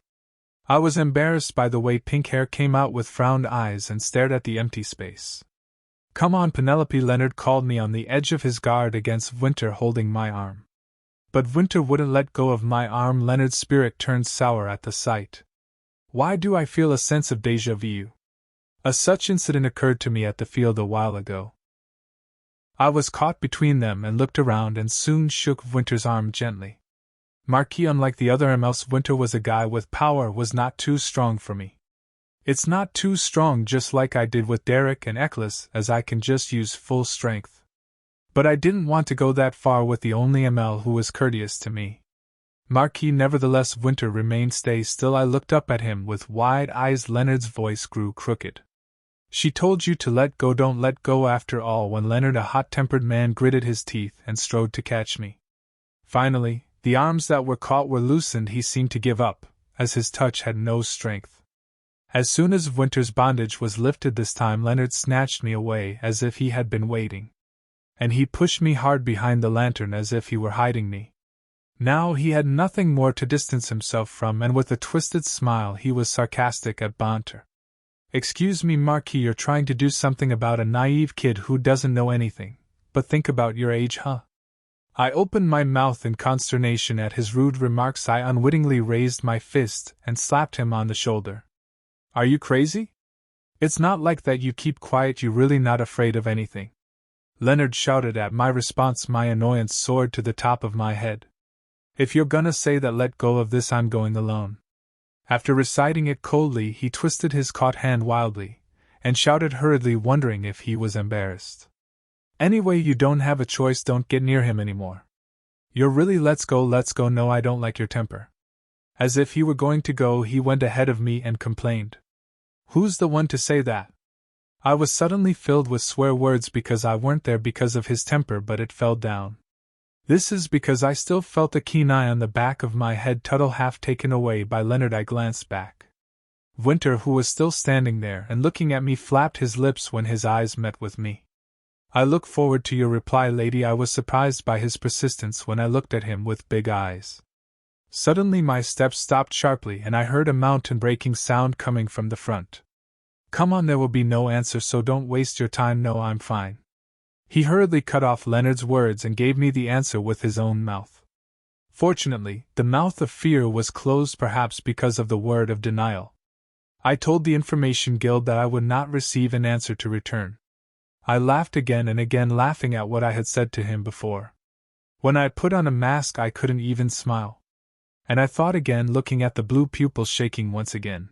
I was embarrassed by the way pink hair came out with frowned eyes and stared at the empty space. Come on, Penelope, Leonard called me on the edge of his guard against Winter holding my arm. But Winter wouldn't let go of my arm. Leonard's spirit turned sour at the sight. Why do I feel a sense of déjà vu? A such incident occurred to me at the field a while ago. I was caught between them and looked around and soon shook Winter's arm gently. Marquis, unlike the other MLs, Winter was a guy with power, was not too strong for me. It's not too strong, just like I did with Derek and Eccles, as I can just use full strength. But I didn't want to go that far with the only ML who was courteous to me. Marquis, nevertheless. Winter remained stay still. I looked up at him with wide eyes. Leonard's voice grew crooked. She told you to let go, don't let go after all. When Leonard, a hot-tempered man, gritted his teeth and strode to catch me. Finally, the arms that were caught were loosened. He seemed to give up, as his touch had no strength. As soon as Winter's bondage was lifted this time, Leonard snatched me away as if he had been waiting. And he pushed me hard behind the lantern as if he were hiding me. Now he had nothing more to distance himself from, and with a twisted smile he was sarcastic at Banter. Excuse me, Marquis, you're trying to do something about a naive kid who doesn't know anything, but think about your age, huh? I opened my mouth in consternation at his rude remarks. I unwittingly raised my fist and slapped him on the shoulder. Are you crazy? It's not like that. You keep quiet. You really not afraid of anything? Leonard shouted. At my response, my annoyance soared to the top of my head. If you're gonna say that, let go of this. I'm going alone. After reciting it coldly, he twisted his caught hand wildly, and shouted hurriedly, wondering if he was embarrassed. Anyway, you don't have a choice. Don't get near him anymore. You're really let's go. No, I don't like your temper. As if he were going to go, he went ahead of me and complained. Who's the one to say that? I was suddenly filled with swear words because I weren't there because of his temper, but it fell down. This is because I still felt a keen eye on the back of my head. Tuttle half taken away by Leonard, I glanced back. Winter, who was still standing there and looking at me, flapped his lips when his eyes met with me. I look forward to your reply, lady. I was surprised by his persistence when I looked at him with big eyes. Suddenly my steps stopped sharply and I heard a mountain-breaking sound coming from the front. Come on, there will be no answer, so don't waste your time. No, I'm fine. He hurriedly cut off Leonard's words and gave me the answer with his own mouth. Fortunately, the mouth of fear was closed, perhaps because of the word of denial. I told the Information Guild that I would not receive an answer to return. I laughed again and again, laughing at what I had said to him before. When I put on a mask, I couldn't even smile. And I thought again, looking at the blue pupils shaking once again.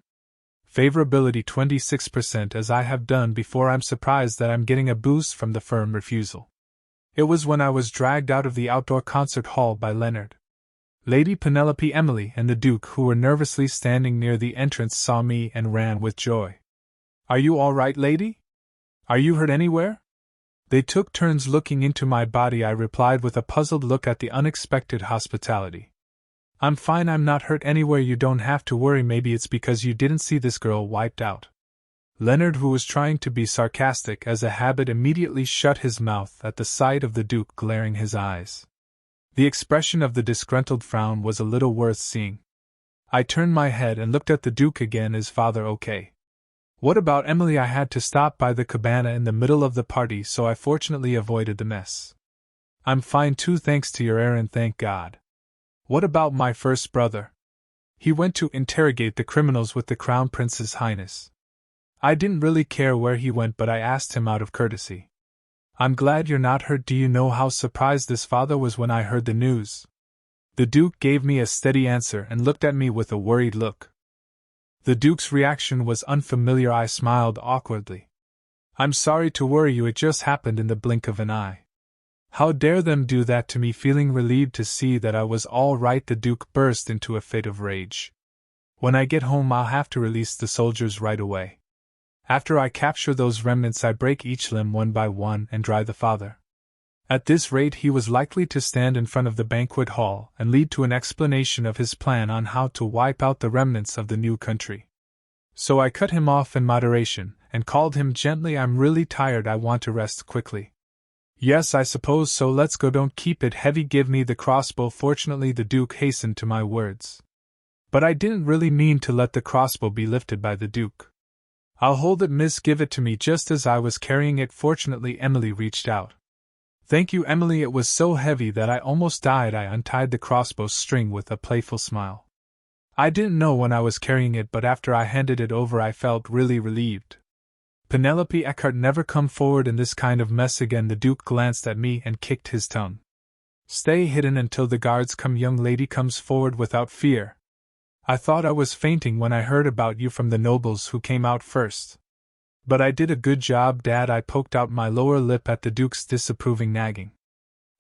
Favorability 26%, as I have done before. I'm surprised that I'm getting a boost from the firm refusal. It was when I was dragged out of the outdoor concert hall by Leonard. Lady Penelope, Emily, and the Duke, who were nervously standing near the entrance, saw me and ran with joy. Are you all right, lady? Are you hurt anywhere? They took turns looking into my body. I replied with a puzzled look at the unexpected hospitality. I'm fine, I'm not hurt anywhere. You don't have to worry. Maybe it's because you didn't see this girl wiped out. Leonard, who was trying to be sarcastic as a habit, immediately shut his mouth at the sight of the Duke glaring his eyes. The expression of the disgruntled frown was a little worth seeing. I turned my head and looked at the Duke again. Is father okay? What about Emily? I had to stop by the cabana in the middle of the party, so I fortunately avoided the mess. I'm fine too, thanks to your errand, thank God. What about my first brother? He went to interrogate the criminals with the Crown Prince's Highness. I didn't really care where he went, but I asked him out of courtesy. I'm glad you're not hurt. Do you know how surprised this father was when I heard the news? The Duke gave me a steady answer and looked at me with a worried look. The Duke's reaction was unfamiliar. I smiled awkwardly. I'm sorry to worry you, it just happened in the blink of an eye. How dare them do that to me? Feeling relieved to see that I was all right, the Duke burst into a fit of rage. When I get home, I'll have to release the soldiers right away. After I capture those remnants, I break each limb one by one and dry the father. At this rate, he was likely to stand in front of the banquet hall and lead to an explanation of his plan on how to wipe out the remnants of the new country. So I cut him off in moderation and called him gently. I'm really tired. I want to rest quickly. Yes, I suppose so. Let's go. Don't keep it heavy. Give me the crossbow. Fortunately, the Duke hastened to my words. But I didn't really mean to let the crossbow be lifted by the Duke. I'll hold it, miss, give it to me. Just as I was carrying it, fortunately Emily reached out. Thank you, Emily, it was so heavy that I almost died. I untied the crossbow string with a playful smile. I didn't know when I was carrying it, but after I handed it over I felt really relieved. Penelope Eckhart, never come forward in this kind of mess again. The Duke glanced at me and kicked his tongue. Stay hidden until the guards come. Young lady comes forward without fear. I thought I was fainting when I heard about you from the nobles who came out first. But I did a good job, Dad. I poked out my lower lip at the Duke's disapproving nagging.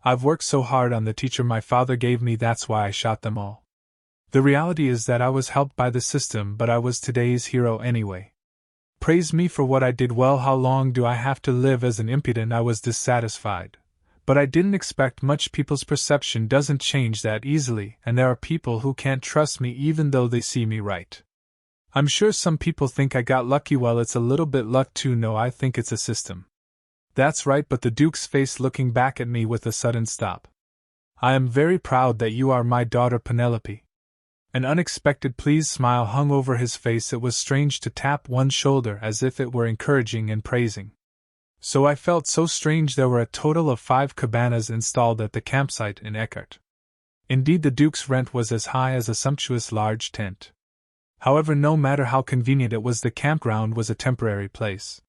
I've worked so hard on the teacher my father gave me, that's why I shot them all. The reality is that I was helped by the system, but I was today's hero anyway. Praise me for what I did well. How long do I have to live as an impudent? I was dissatisfied. But I didn't expect much. People's perception doesn't change that easily, and there are people who can't trust me even though they see me right. I'm sure some people think I got lucky. Well, it's a little bit luck too. No, I think it's a system. That's right, but the Duke's face looking back at me with a sudden stop. I am very proud that you are my daughter, Penelope. An unexpected pleased smile hung over his face. It was strange to tap one's shoulder as if it were encouraging and praising. So I felt so strange. There were a total of 5 cabanas installed at the campsite in Eckhart. Indeed, the Duke's rent was as high as a sumptuous large tent. However, no matter how convenient it was, the campground was a temporary place.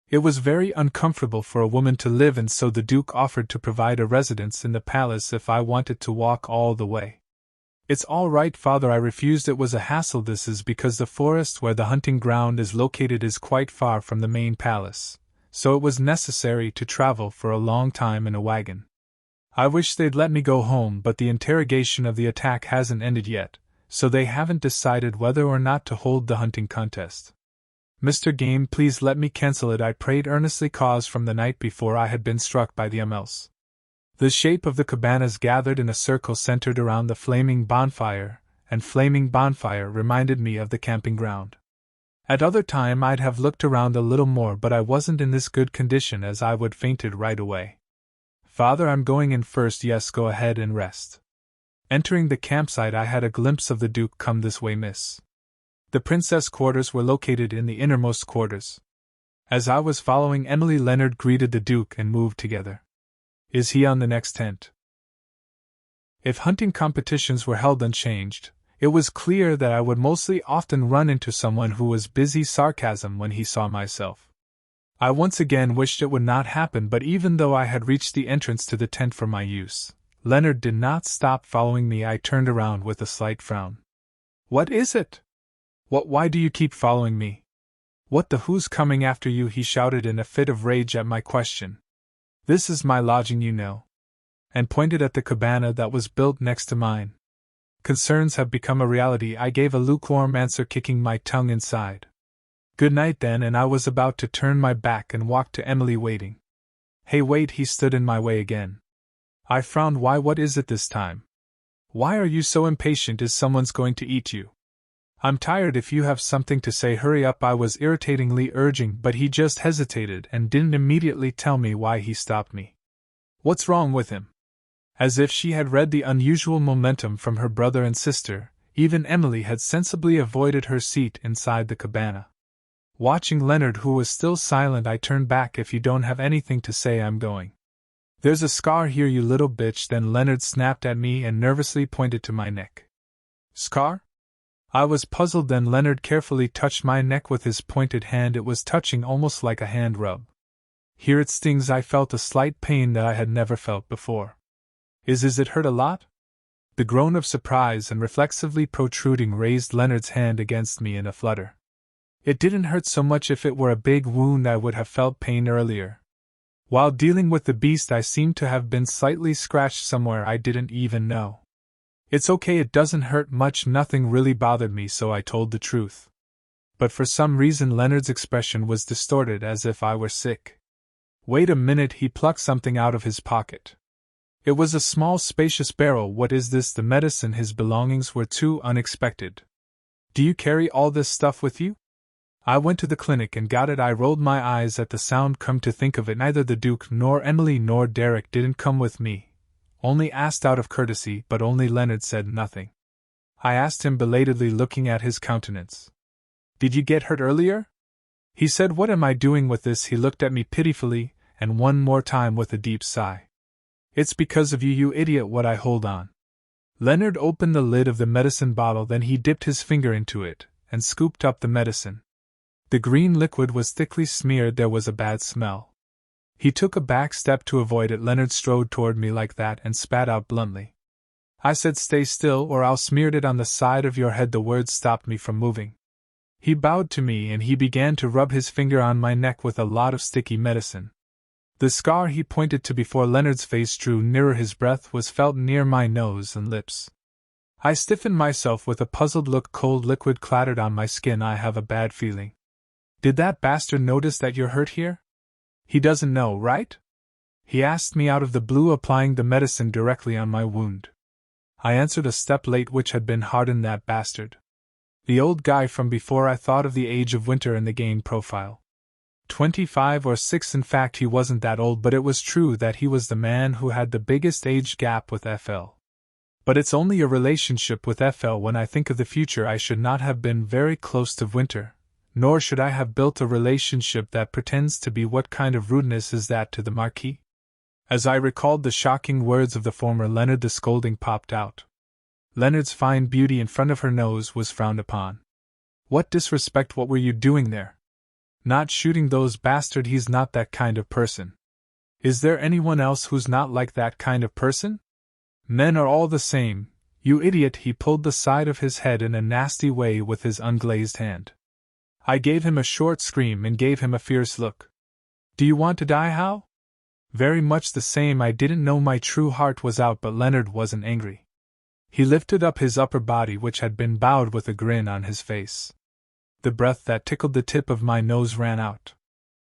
It was very uncomfortable for a woman to live in, so the Duke offered to provide a residence in the palace if I wanted to walk all the way. It's all right, Father, I refused. It was a hassle. This is because the forest where the hunting ground is located is quite far from the main palace, so it was necessary to travel for a long time in a wagon. I wish they'd let me go home, but the interrogation of the attack hasn't ended yet, so they haven't decided whether or not to hold the hunting contest. Mr. Game, please let me cancel it, I prayed earnestly, cause from the night before I had been struck by the else. The shape of the cabanas gathered in a circle centered around the flaming bonfire, and flaming bonfire reminded me of the camping ground. At other time I'd have looked around a little more, but I wasn't in this good condition as I would fainted right away. Father, I'm going in first. Yes, go ahead and rest. Entering the campsite I had a glimpse of the Duke. Come this way, miss. The princess quarters were located in the innermost quarters. As I was following Emily, Leonard greeted the Duke and moved together. Is he on the next tent? If hunting competitions were held unchanged, it was clear that I would mostly often run into someone who was busy. Sarcasm when he saw myself. I once again wished it would not happen, but even though I had reached the entrance to the tent for my use, Leonard did not stop following me. I turned around with a slight frown. What is it? Why do you keep following me? What the who's coming after you? He shouted in a fit of rage at my question. This is my lodging, you know. And pointed at the cabana that was built next to mine. Concerns have become a reality, I gave a lukewarm answer, kicking my tongue inside. Good night then, and I was about to turn my back and walk to Emily waiting. Hey, wait, he stood in my way again. I frowned. Why, what is it this time? Why are you so impatient? Is someone's going to eat you? I'm tired. If you have something to say, hurry up, I was irritatingly urging, but he just hesitated and didn't immediately tell me why he stopped me. What's wrong with him? As if she had read the unusual momentum from her brother and sister, even Emily had sensibly avoided her seat inside the cabana. Watching Leonard, who was still silent, I turned back. If you don't have anything to say, I'm going. There's a scar here, you little bitch. Then Leonard snapped at me and nervously pointed to my neck. Scar? I was puzzled. Then Leonard carefully touched my neck with his pointed hand. It was touching, almost like a hand rub. Here it stings. I felt a slight pain that I had never felt before. Is it hurt a lot? The groan of surprise and reflexively protruding raised Leonard's hand against me in a flutter. It didn't hurt so much. If it were a big wound I would have felt pain earlier. While dealing with the beast I seemed to have been slightly scratched somewhere I didn't even know. It's okay, it doesn't hurt much, nothing really bothered me, so I told the truth. But for some reason Leonard's expression was distorted, as if I were sick. Wait a minute, he plucked something out of his pocket. It was a small spacious barrel. What is this? The medicine. His belongings were too unexpected. Do you carry all this stuff with you? I went to the clinic and got it. I rolled my eyes at the sound. Come to think of it, neither the Duke nor Emily nor Derek didn't come with me. Only asked out of courtesy, but only Leonard said nothing. I asked him belatedly, looking at his countenance. Did you get hurt earlier? He said, What am I doing with this? He looked at me pitifully, and one more time with a deep sigh. It's because of you, you idiot, what I hold on. Leonard opened the lid of the medicine bottle, then he dipped his finger into it, and scooped up the medicine. The green liquid was thickly smeared, there was a bad smell. He took a back step to avoid it. Leonard strode toward me like that and spat out bluntly. I said, Stay still or I'll smear it on the side of your head. The words stopped me from moving. He bowed to me and he began to rub his finger on my neck with a lot of sticky medicine. The scar he pointed to before Leonard's face drew nearer, his breath was felt near my nose and lips. I stiffened myself with a puzzled look. Cold liquid clattered on my skin. I have a bad feeling. Did that bastard notice that you're hurt here? He doesn't know, right? He asked me out of the blue, applying the medicine directly on my wound. I answered a step late, which had been hardened. That bastard. The old guy from before. I thought of the age of Winter in the game profile. 25 or 6, in fact he wasn't that old, but it was true that he was the man who had the biggest age gap with FL. But it's only a relationship with FL. When I think of the future, I should not have been very close to Winter, nor should I have built a relationship that pretends to be. What kind of rudeness is that to the Marquis? As I recalled the shocking words of the former Leonard, the scolding popped out. Leonard's fine beauty in front of her nose was frowned upon. What disrespect! What were you doing there? Not shooting those bastard. He's not that kind of person. Is there anyone else who's not like that kind of person? Men are all the same, you idiot. He pulled the side of his head in a nasty way with his unglazed hand. I gave him a short scream and gave him a fierce look. Do you want to die, Hal? Very much the same. I didn't know my true heart was out, but Leonard wasn't angry. He lifted up his upper body, which had been bowed, with a grin on his face. The breath that tickled the tip of my nose ran out.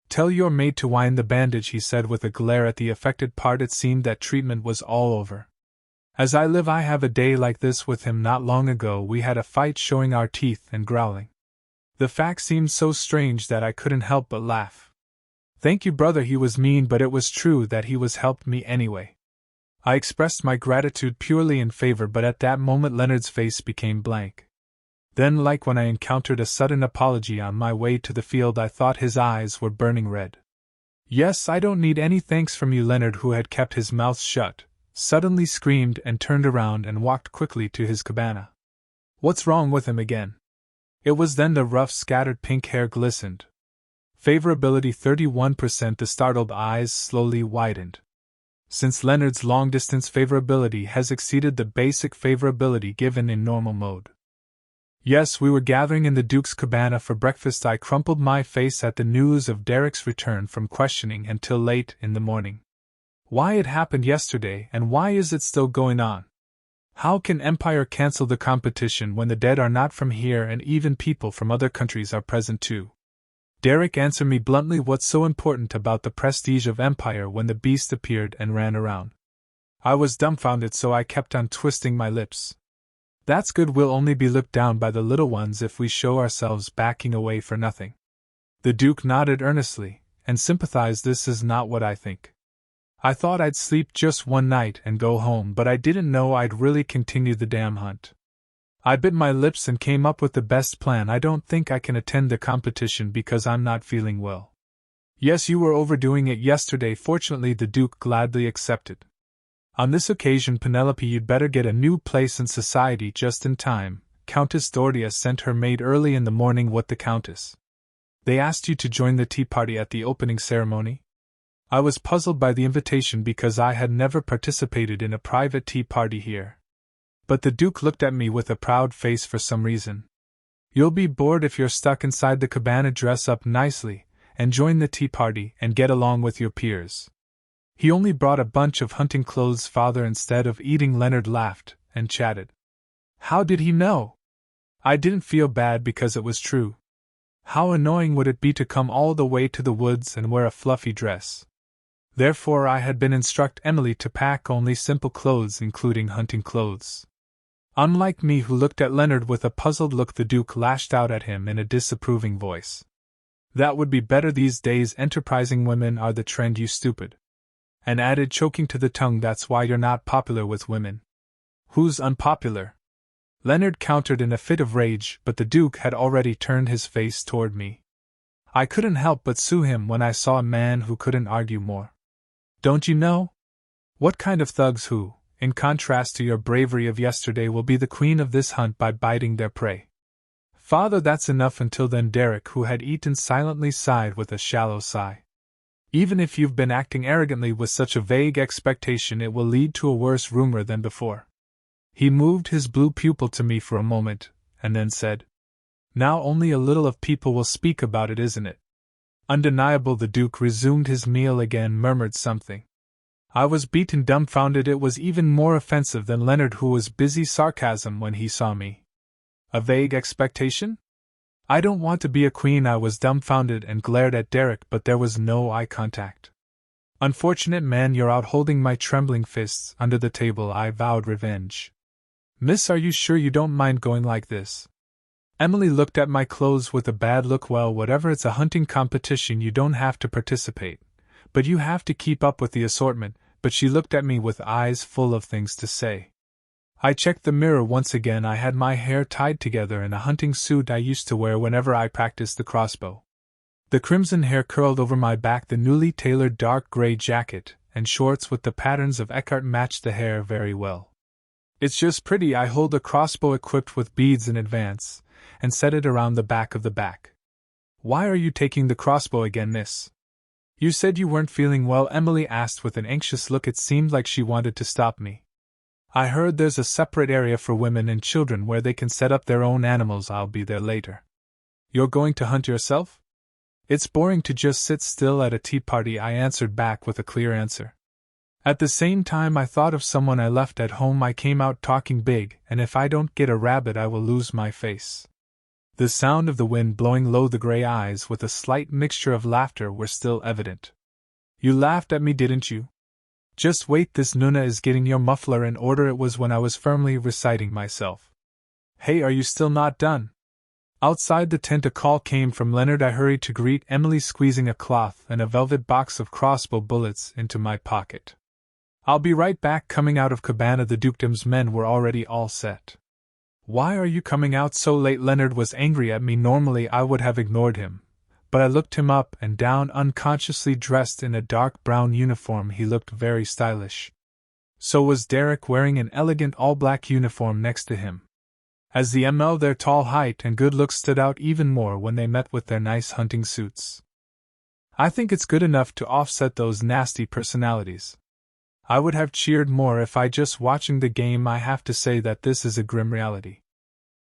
Tell your maid to wind the bandage, he said with a glare at the affected part. It seemed that treatment was all over. As I live, I have a day like this with him. Not long ago we had a fight, showing our teeth and growling. The fact seemed so strange that I couldn't help but laugh. Thank you, brother. He was mean, but it was true that he was helped me anyway. I expressed my gratitude purely in favor, but at that moment Leonard's face became blank. Then, like when I encountered a sudden apology on my way to the field, I thought his eyes were burning red. Yes, I don't need any thanks from you. Leonard, who had kept his mouth shut, suddenly screamed and turned around and walked quickly to his cabana. What's wrong with him again? It was then the rough, scattered pink hair glistened. Favorability 31%. The startled eyes slowly widened. Since Leonard's long-distance favorability has exceeded the basic favorability given in normal mode. Yes, we were gathering in the Duke's cabana for breakfast. I crumpled my face at the news of Derek's return from questioning until late in the morning. Why it happened yesterday, and why is it still going on? How can Empire cancel the competition when the dead are not from here and even people from other countries are present too? Derek, answer me bluntly, what's so important about the prestige of Empire when the beast appeared and ran around? I was dumbfounded, so I kept on twisting my lips. That's good, we'll only be looked down by the little ones if we show ourselves backing away for nothing. The Duke nodded earnestly, and sympathized. This is not what I think. I thought I'd sleep just one night and go home, but I didn't know I'd really continue the damn hunt. I bit my lips and came up with the best plan. I don't think I can attend the competition because I'm not feeling well. Yes, you were overdoing it yesterday. Fortunately, the Duke gladly accepted. On this occasion, Penelope, you'd better get a new place in society just in time. Countess Dordia sent her maid early in the morning. What, the Countess? They asked you to join the tea party at the opening ceremony? I was puzzled by the invitation because I had never participated in a private tea party here. But the Duke looked at me with a proud face for some reason. You'll be bored if you're stuck inside the cabana. Dress up nicely, and join the tea party, and get along with your peers. He only brought a bunch of hunting clothes, father, instead of eating. Leonard laughed and chatted. How did he know? I didn't feel bad because it was true. How annoying would it be to come all the way to the woods and wear a fluffy dress? Therefore I had been instruct Emily to pack only simple clothes, including hunting clothes. Unlike me, who looked at Leonard with a puzzled look, the Duke lashed out at him in a disapproving voice. That would be better these days. Enterprising women are the trend, you stupid. And added, choking to the tongue, that's why you're not popular with women. Who's unpopular? Leonard countered in a fit of rage, but the Duke had already turned his face toward me. I couldn't help but sue him when I saw a man who couldn't argue more. Don't you know? What kind of thugs who, in contrast to your bravery of yesterday, will be the queen of this hunt by biting their prey? Father, that's enough. Until then, Derek, who had eaten, silently sighed with a shallow sigh. Even if you've been acting arrogantly with such a vague expectation, it will lead to a worse rumor than before. He moved his blue pupil to me for a moment, and then said, Now only a little of people will speak about it, isn't it? Undeniable. The Duke resumed his meal again, murmured something. I was beaten, dumbfounded. It was even more offensive than Leonard, who was busy sarcasm when he saw me. A vague expectation? I don't want to be a queen. I was dumbfounded and glared at Derek, but there was no eye contact. Unfortunate man, you're out. Holding my trembling fists under the table, I vowed revenge. Miss, are you sure you don't mind going like this? Emily looked at my clothes with a bad look. Well, whatever, it's a hunting competition. You don't have to participate, but you have to keep up with the assortment. But she looked at me with eyes full of things to say. I checked the mirror once again. I had my hair tied together in a hunting suit I used to wear whenever I practiced the crossbow. The crimson hair curled over my back. The newly tailored dark gray jacket and shorts with the patterns of Eckhart matched the hair very well. It's just pretty. I hold a crossbow equipped with beads in advance, and set it around the back of the back. Why are you taking the crossbow again, miss? You said you weren't feeling well, Emily asked with an anxious look. It seemed like she wanted to stop me. I heard there's a separate area for women and children where they can set up their own animals. I'll be there later. You're going to hunt yourself? It's boring to just sit still at a tea party, I answered back with a clear answer. At the same time, I thought of someone I left at home. I came out talking big, and if I don't get a rabbit, I will lose my face. The sound of the wind blowing low, the gray eyes with a slight mixture of laughter were still evident. You laughed at me, didn't you? Just wait, this Nuna is getting your muffler in order. It was when I was firmly reciting myself. Hey, are you still not done? Outside the tent a call came from Leonard. I hurried to greet Emily, squeezing a cloth and a velvet box of crossbow bullets into my pocket. I'll be right back. Coming out of Cabana, the dukedom's men were already all set. Why are you coming out so late? Leonard was angry at me. Normally I would have ignored him, but I looked him up and down. Unconsciously dressed in a dark brown uniform, he looked very stylish. So was Derek, wearing an elegant all-black uniform next to him. As the ML, their tall height and good looks stood out even more when they met with their nice hunting suits. I think it's good enough to offset those nasty personalities. I would have cheered more if I just watching the game. I have to say that this is a grim reality.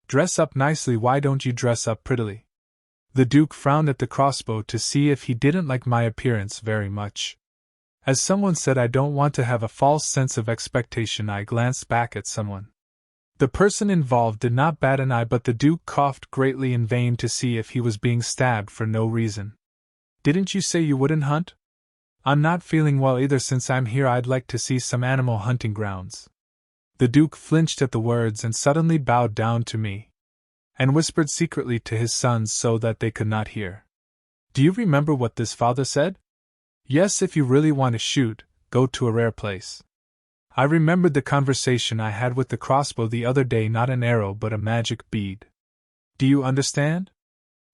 Dress up nicely. Why don't you dress up prettily? The Duke frowned at the crossbow to see if he didn't like my appearance very much. As someone said, I don't want to have a false sense of expectation. I glanced back at someone. The person involved did not bat an eye, but the Duke coughed greatly in vain to see if he was being stabbed for no reason. Didn't you say you wouldn't hunt? I'm not feeling well either. Since I'm here, I'd like to see some animal hunting grounds. The Duke flinched at the words and suddenly bowed down to me, and whispered secretly to his sons so that they could not hear. Do you remember what this father said? Yes, if you really want to shoot, go to a rare place. I remembered the conversation I had with the crossbow the other day. Not an arrow but a magic bead. Do you understand?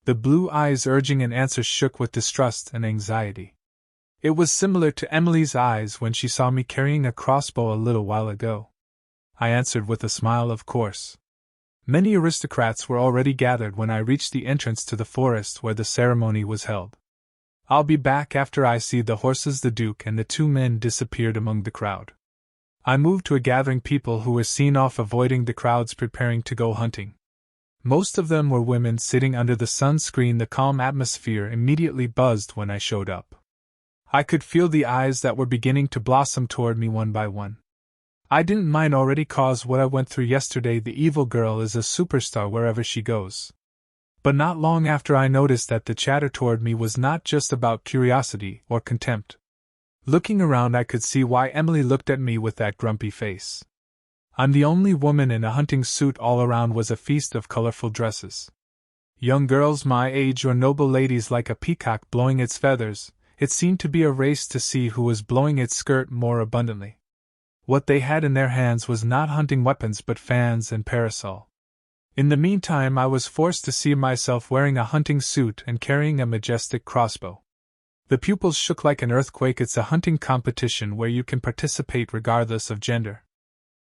The blue eyes urging an answer shook with distrust and anxiety. It was similar to Emily's eyes when she saw me carrying a crossbow a little while ago. I answered with a smile, of course. Many aristocrats were already gathered when I reached the entrance to the forest where the ceremony was held. I'll be back after I see the horses. The Duke and the two men disappeared among the crowd. I moved to a gathering people who were seen off, avoiding the crowds preparing to go hunting. Most of them were women sitting under the sunscreen. The calm atmosphere immediately buzzed when I showed up. I could feel the eyes that were beginning to blossom toward me one by one. I didn't mind already, cause what I went through yesterday. The evil girl is a superstar wherever she goes. But not long after, I noticed that the chatter toward me was not just about curiosity or contempt. Looking around, I could see why Emily looked at me with that grumpy face. I'm the only woman in a hunting suit. All around was a feast of colorful dresses. Young girls my age or noble ladies like a peacock blowing its feathers. It seemed to be a race to see who was blowing its skirt more abundantly. What they had in their hands was not hunting weapons but fans and parasol. In the meantime, I was forced to see myself wearing a hunting suit and carrying a majestic crossbow. The pupils shook like an earthquake. It's a hunting competition where you can participate regardless of gender.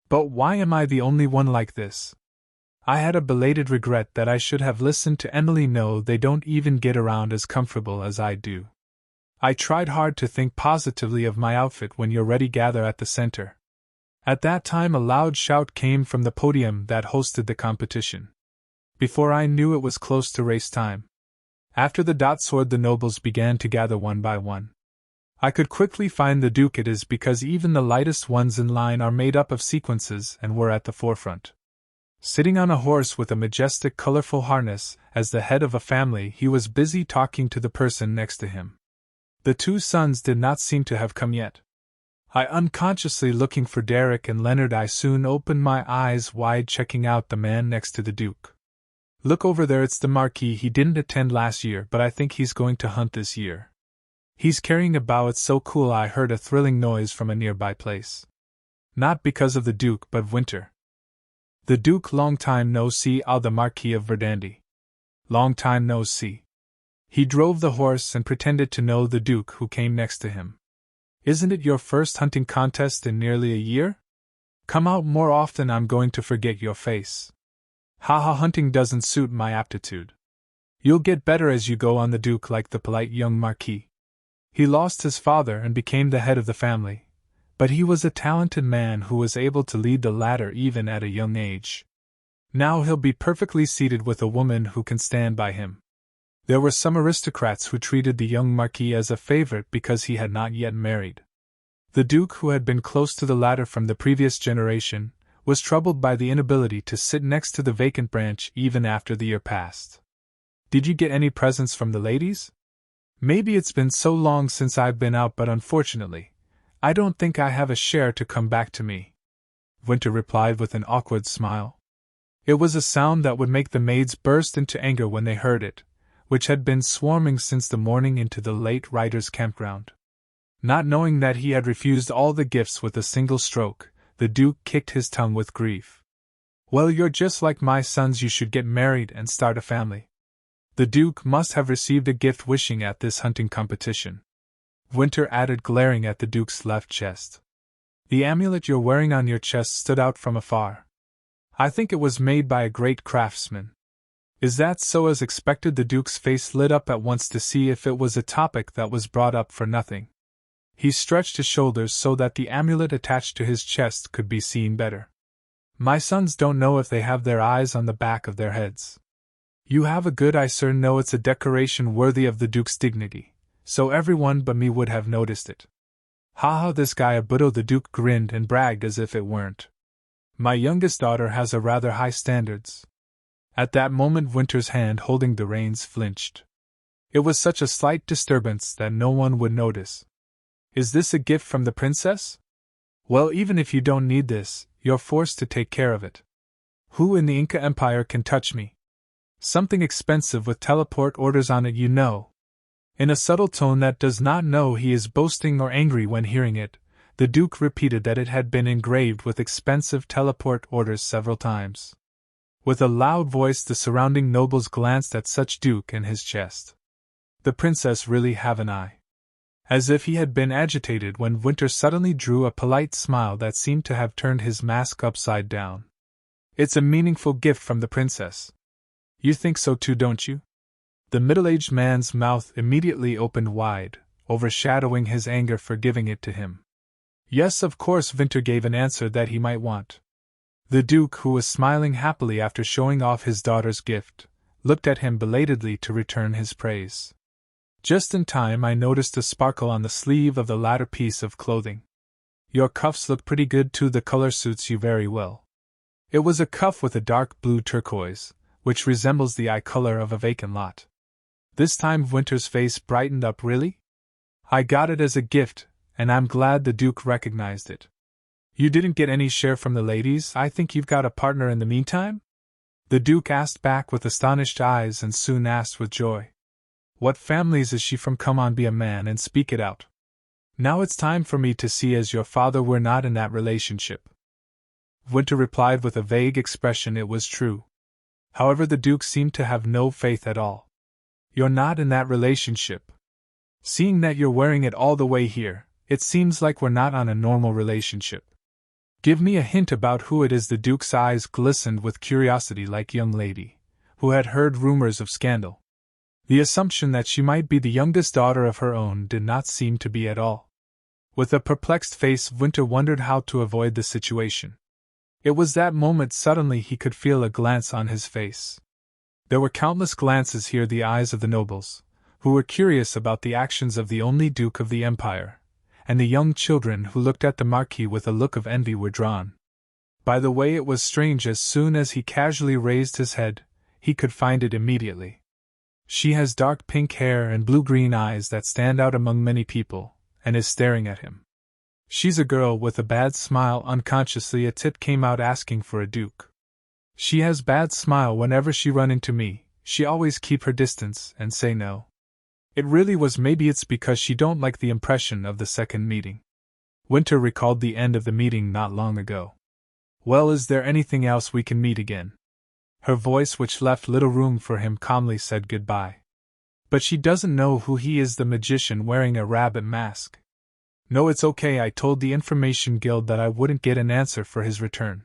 But why am I the only one like this? I had a belated regret that I should have listened to Emily. No, they don't even get around as comfortable as I do. I tried hard to think positively of my outfit. When you're ready, gather at the center. At that time, a loud shout came from the podium that hosted the competition. Before I knew it was close to race time. After the dot sword, the nobles began to gather one by one. I could quickly find the Duke. It is because even the lightest ones in line are made up of sequences and were at the forefront. Sitting on a horse with a majestic, colorful harness, as the head of a family, he was busy talking to the person next to him. The two sons did not seem to have come yet. I unconsciously looking for Derek and Leonard. I soon opened my eyes wide, checking out the man next to the Duke. Look over there, it's the Marquis. He didn't attend last year, but I think he's going to hunt this year. He's carrying a bow. It's so cool. I heard a thrilling noise from a nearby place. Not because of the Duke, but Winter. The Duke, long time no see. The Marquis of Verdandi. Long time no see. He drove the horse and pretended to know the Duke, who came next to him. Isn't it your first hunting contest in nearly a year? Come out more often. I'm going to forget your face. Haha, hunting doesn't suit my aptitude. You'll get better as you go on. The Duke liked the polite young Marquis. He lost his father and became the head of the family, but he was a talented man who was able to lead the latter even at a young age. Now he'll be perfectly seated with a woman who can stand by him. There were some aristocrats who treated the young Marquis as a favorite because he had not yet married. The Duke, who had been close to the latter from the previous generation, was troubled by the inability to sit next to the vacant branch even after the year passed. Did you get any presents from the ladies? Maybe it's been so long since I've been out, but unfortunately, I don't think I have a share to come back to me. Winter replied with an awkward smile. It was a sound that would make the maids burst into anger when they heard it, which had been swarming since the morning into the late rider's campground. Not knowing that he had refused all the gifts with a single stroke, the Duke kicked his tongue with grief. Well, you're just like my sons. You should get married and start a family. The Duke must have received a gift wishing at this hunting competition. Winter added, glaring at the Duke's left chest. The amulet you're wearing on your chest stood out from afar. I think it was made by a great craftsman. Is that so? As expected, the Duke's face lit up at once to see if it was a topic that was brought up for nothing. He stretched his shoulders so that the amulet attached to his chest could be seen better. My sons don't know if they have their eyes on the back of their heads. You have a good eye, sir. No, it's a decoration worthy of the Duke's dignity, so everyone but me would have noticed it. Haha, this guy a Buddha. The Duke grinned and bragged as if it weren't. My youngest daughter has a rather high standards. At that moment, Winter's hand holding the reins flinched. It was such a slight disturbance that no one would notice. Is this a gift from the princess? Well, even if you don't need this, you're forced to take care of it. Who in the Inca Empire can touch me? Something expensive with teleport orders on it, you know. In a subtle tone that does not know he is boasting or angry when hearing it, the Duke repeated that it had been engraved with expensive teleport orders several times. With a loud voice, the surrounding nobles glanced at such Duke and his chest. The princess really have an eye. As if he had been agitated when Winter suddenly drew a polite smile that seemed to have turned his mask upside down. It's a meaningful gift from the princess. You think so too, don't you? The middle-aged man's mouth immediately opened wide, overshadowing his anger for giving it to him. Yes, of course, Winter gave an answer that he might want. The Duke, who was smiling happily after showing off his daughter's gift, looked at him belatedly to return his praise. Just in time, I noticed a sparkle on the sleeve of the latter piece of clothing. Your cuffs look pretty good too. The color suits you very well. It was a cuff with a dark blue turquoise, which resembles the eye color of a vacant lot. This time Winter's face brightened up. Really? I got it as a gift, and I'm glad the Duke recognized it. You didn't get any share from the ladies? I think you've got a partner in the meantime? The Duke asked back with astonished eyes and soon asked with joy. What families is she from? Come on, be a man and speak it out. Now it's time for me to see. As your father, we're not in that relationship. Winter replied with a vague expression. It was true. However, the Duke seemed to have no faith at all. "You're not in that relationship. Seeing that you're wearing it all the way here, it seems like we're not on a normal relationship. Give me a hint about who it is." The Duke's eyes glistened with curiosity like a young lady who had heard rumors of scandal. The assumption that she might be the youngest daughter of her own did not seem to be at all. With a perplexed face, Winter wondered how to avoid the situation. It was that moment suddenly he could feel a glance on his face. There were countless glances here, the eyes of the nobles, who were curious about the actions of the only Duke of the Empire, and the young children who looked at the Marquis with a look of envy were drawn. By the way, it was strange, as soon as he casually raised his head, he could find it immediately. She has dark pink hair and blue-green eyes that stand out among many people, and is staring at him. She's a girl with a bad smile. Unconsciously a tit came out asking for a duke. She has bad smile whenever she run into me, she always keep her distance and say no. It really was, maybe it's because she don't like the impression of the second meeting. Winter recalled the end of the meeting not long ago. "Well, is there anything else we can meet again?" Her voice, which left little room for him, calmly said goodbye. "But she doesn't know who he is, the magician wearing a rabbit mask." "No, it's okay. I told the Information Guild that I wouldn't get an answer for his return."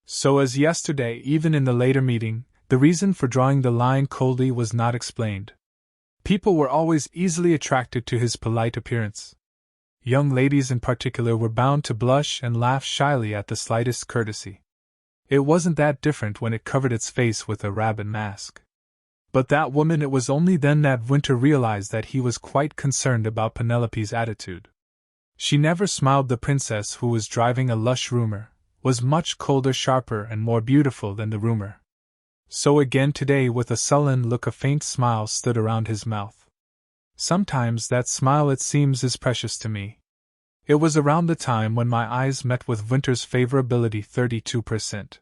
So as yesterday, even in the later meeting, the reason for drawing the line coldly was not explained. People were always easily attracted to his polite appearance. Young ladies in particular were bound to blush and laugh shyly at the slightest courtesy. It wasn't that different when it covered its face with a rabbit mask. But that woman, it was only then that Winter realized that he was quite concerned about Penelope's attitude. She never smiled. The princess, who was driving a lush rumor, was much colder, sharper, and more beautiful than the rumor. So again today, with a sullen look, a faint smile stood around his mouth. Sometimes that smile, it seems, is precious to me. It was around the time when my eyes met with Winter's favorability 32%.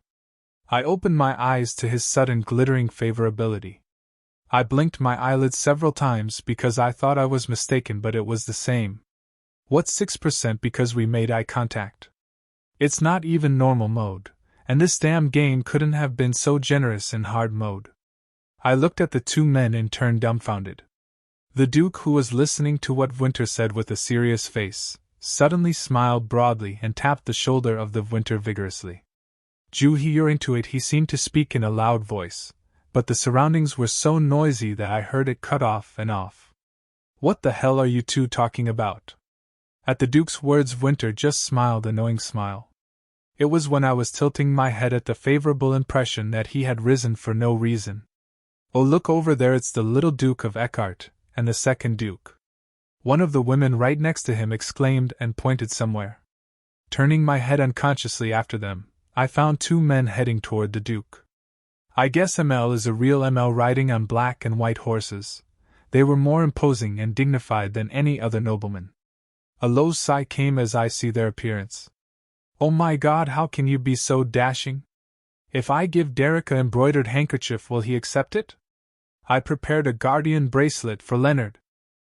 I opened my eyes to his sudden glittering favorability. I blinked my eyelids several times because I thought I was mistaken, but it was the same. What's 6% because we made eye contact? It's not even normal mode, and this damn game couldn't have been so generous in hard mode. I looked at the two men and turned dumbfounded. The Duke, who was listening to what Winter said with a serious face, suddenly smiled broadly and tapped the shoulder of the Winter vigorously. "You're into it," he seemed to speak in a loud voice, but the surroundings were so noisy that I heard it cut off and off. "What the hell are you two talking about?" At the Duke's words, Winter just smiled a knowing smile. It was when I was tilting my head at the favorable impression that he had risen for no reason. "Oh, look over there, it's the little Duke of Eckhart, and the second Duke," one of the women right next to him exclaimed and pointed somewhere. Turning my head unconsciously after them, I found two men heading toward the Duke. I guess ML is a real ML riding on black and white horses. They were more imposing and dignified than any other nobleman. A low sigh came as I see their appearance. "Oh my God, how can you be so dashing? If I give Derek an embroidered handkerchief, will he accept it? I prepared a guardian bracelet for Leonard."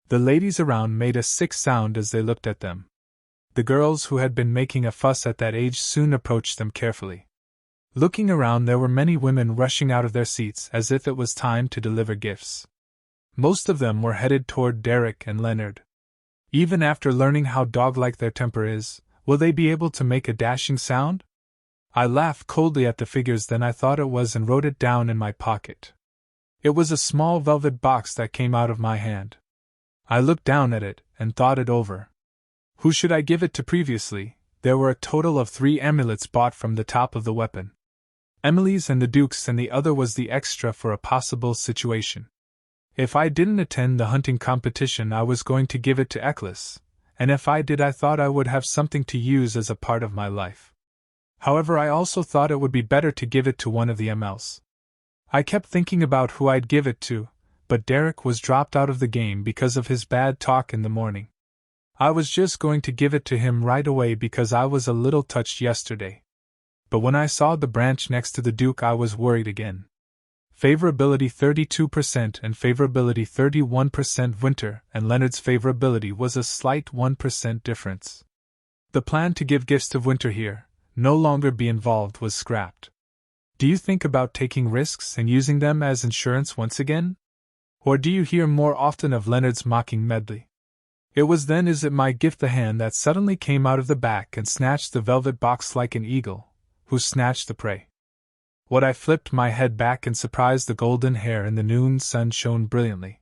The ladies around made a sick sound as they looked at them. The girls, who had been making a fuss at that age, soon approached them carefully. Looking around, there were many women rushing out of their seats as if it was time to deliver gifts. Most of them were headed toward Derek and Leonard. Even after learning how dog-like their temper is, will they be able to make a dashing sound? I laughed coldly at the figures, then I thought it was and wrote it down in my pocket. It was a small velvet box that came out of my hand. I looked down at it and thought it over. Who should I give it to? Previously, there were a total of 3 amulets bought from the top of the weapon. Emily's and the Duke's, and the other was the extra for a possible situation. If I didn't attend the hunting competition, I was going to give it to Eccles, and if I did, I thought I would have something to use as a part of my life. However, I also thought it would be better to give it to one of the MLs. I kept thinking about who I'd give it to, but Derek was dropped out of the game because of his bad talk in the morning. I was just going to give it to him right away because I was a little touched yesterday. But when I saw the branch next to the Duke, I was worried again. Favorability 32% and favorability 31%. Winter and Leonard's favorability was a slight 1% difference. The plan to give gifts to Winter here, no longer be involved, was scrapped. Do you think about taking risks and using them as insurance once again? Or do you hear more often of Leonard's mocking medley? It was then is it my gift the hand that suddenly came out of the back and snatched the velvet box like an eagle, who snatched the prey. What I flipped my head back in surprise, the golden hair in the noon sun shone brilliantly.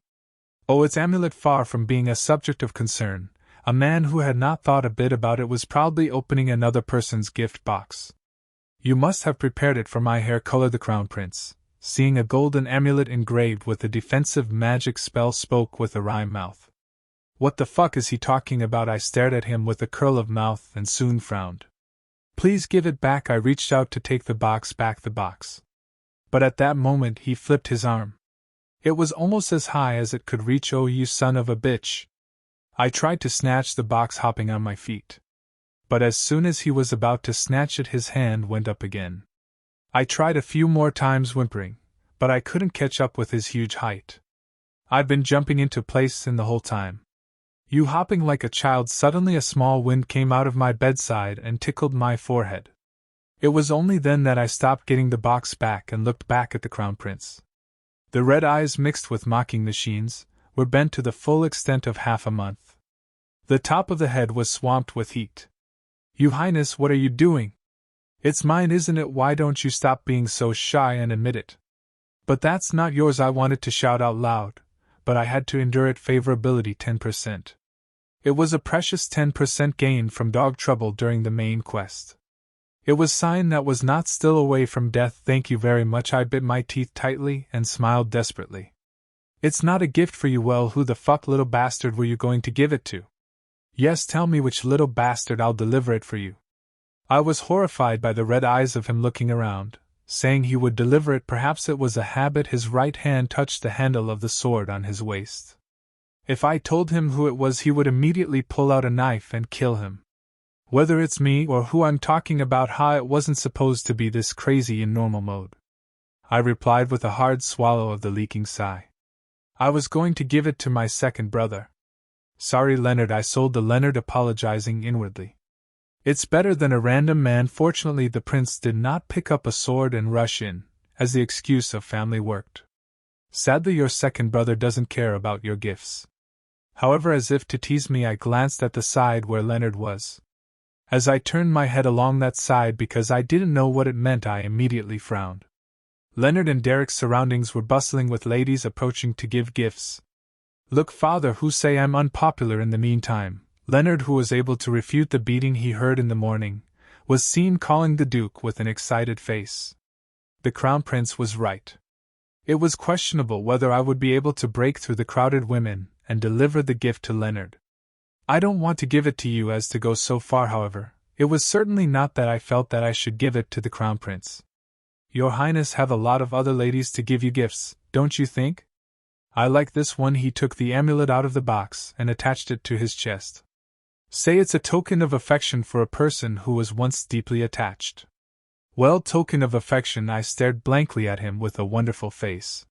Oh, its amulet, far from being a subject of concern, a man who had not thought a bit about it was proudly opening another person's gift box. You must have prepared it for my hair color, the crown prince, seeing a golden amulet engraved with a defensive magic spell, spoke with a wry mouth. What the fuck is he talking about? I stared at him with a curl of mouth and soon frowned. Please give it back. I reached out to take the box back, the box. But at that moment he flipped his arm. It was almost as high as it could reach. Oh, you son of a bitch. I tried to snatch the box, hopping on my feet. But as soon as he was about to snatch it, his hand went up again. I tried a few more times, whimpering, but I couldn't catch up with his huge height. I'd been jumping into place in the whole time. You hopping like a child. Suddenly a small wind came out of my bedside and tickled my forehead. It was only then that I stopped getting the box back and looked back at the crown prince. The red eyes, mixed with mocking machines, were bent to the full extent of half a month. The top of the head was swamped with heat. Your Highness, what are you doing? It's mine, isn't it? Why don't you stop being so shy and admit it? But that's not yours. I wanted to shout out loud, but I had to endure it. Favorability 10%. It was a precious 10% gain from dog trouble during the main quest. It was sign that was not still away from death. Thank you very much. I bit my teeth tightly and smiled desperately. It's not a gift for you. Well, who the fuck, little bastard, were you going to give it to? Yes, tell me which little bastard. I'll deliver it for you. I was horrified by the red eyes of him looking around, saying he would deliver it. Perhaps it was a habit. His right hand touched the handle of the sword on his waist. If I told him who it was, he would immediately pull out a knife and kill him. Whether it's me or who I'm talking about, it wasn't supposed to be this crazy in normal mode. I replied with a hard swallow of the leaking sigh. I was going to give it to my second brother. Sorry, Leonard, I sold the Leonard, apologizing inwardly. It's better than a random man. Fortunately, the prince did not pick up a sword and rush in, as the excuse of family worked. Sadly, your second brother doesn't care about your gifts. However, as if to tease me, I glanced at the side where Leonard was. As I turned my head along that side because I didn't know what it meant, I immediately frowned. Leonard and Derek's surroundings were bustling with ladies approaching to give gifts. Look, father, who say I'm unpopular. In the meantime, Leonard, who was able to refute the beating he heard in the morning, was seen calling the Duke with an excited face. The Crown Prince was right. It was questionable whether I would be able to break through the crowded women and deliver the gift to Leonard. I don't want to give it to you as to go so far, however. It was certainly not that I felt that I should give it to the Crown Prince. Your Highness have a lot of other ladies to give you gifts, don't you think? I like this one. He took the amulet out of the box and attached it to his chest. Say it's a token of affection for a person who was once deeply attached. Well, token of affection. I stared blankly at him with a wonderful face.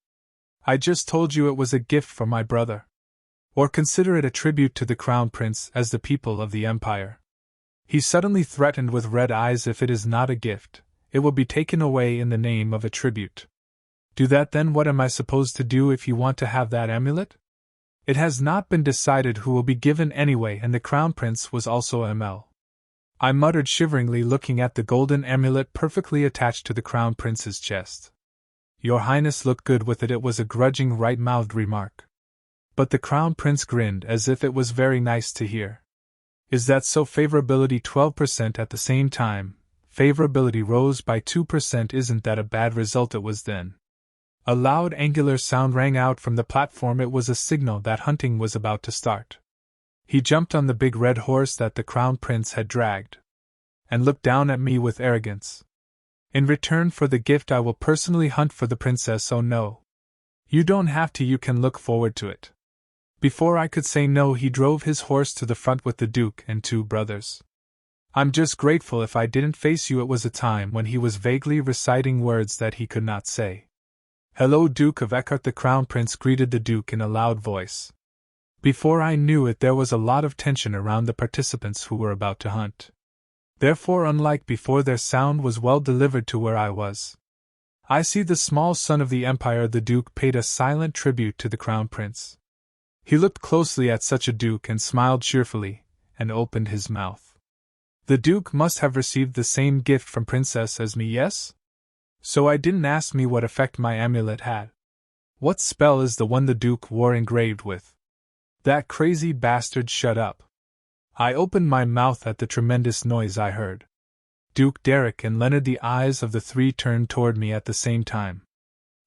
I just told you it was a gift for my brother. Or consider it a tribute to the Crown Prince as the people of the Empire. He suddenly threatened with red eyes. If it is not a gift, it will be taken away in the name of a tribute. Do that then. What am I supposed to do if you want to have that amulet? It has not been decided who will be given anyway, and the Crown Prince was also ML. I muttered shiveringly, looking at the golden amulet perfectly attached to the Crown Prince's chest. Your Highness looked good with it. It was a grudging, right-mouthed remark. But the Crown Prince grinned as if it was very nice to hear. Is that so? Favorability 12%. At the same time, favorability rose by 2%. Isn't that a bad result? It was then. A loud angular sound rang out from the platform. It was a signal that hunting was about to start. He jumped on the big red horse that the Crown Prince had dragged, and looked down at me with arrogance. In return for the gift, I will personally hunt for the princess. Oh no. You don't have to. You can look forward to it. Before I could say no, he drove his horse to the front with the Duke and two brothers. I'm just grateful if I didn't face you. It was a time when he was vaguely reciting words that he could not say. Hello, Duke of Eckhart, the Crown Prince greeted the Duke in a loud voice. Before I knew it, there was a lot of tension around the participants who were about to hunt. Therefore, unlike before, their sound was well delivered to where I was. I see the small son of the empire. The Duke paid a silent tribute to the Crown Prince. He looked closely at such a Duke and smiled cheerfully, and opened his mouth. The Duke must have received the same gift from Princess as me, yes? So I didn't ask me what effect my amulet had. What spell is the one the Duke wore engraved with? That crazy bastard, shut up. I opened my mouth at the tremendous noise I heard. Duke Derek and Leonard, the eyes of the three, turned toward me at the same time.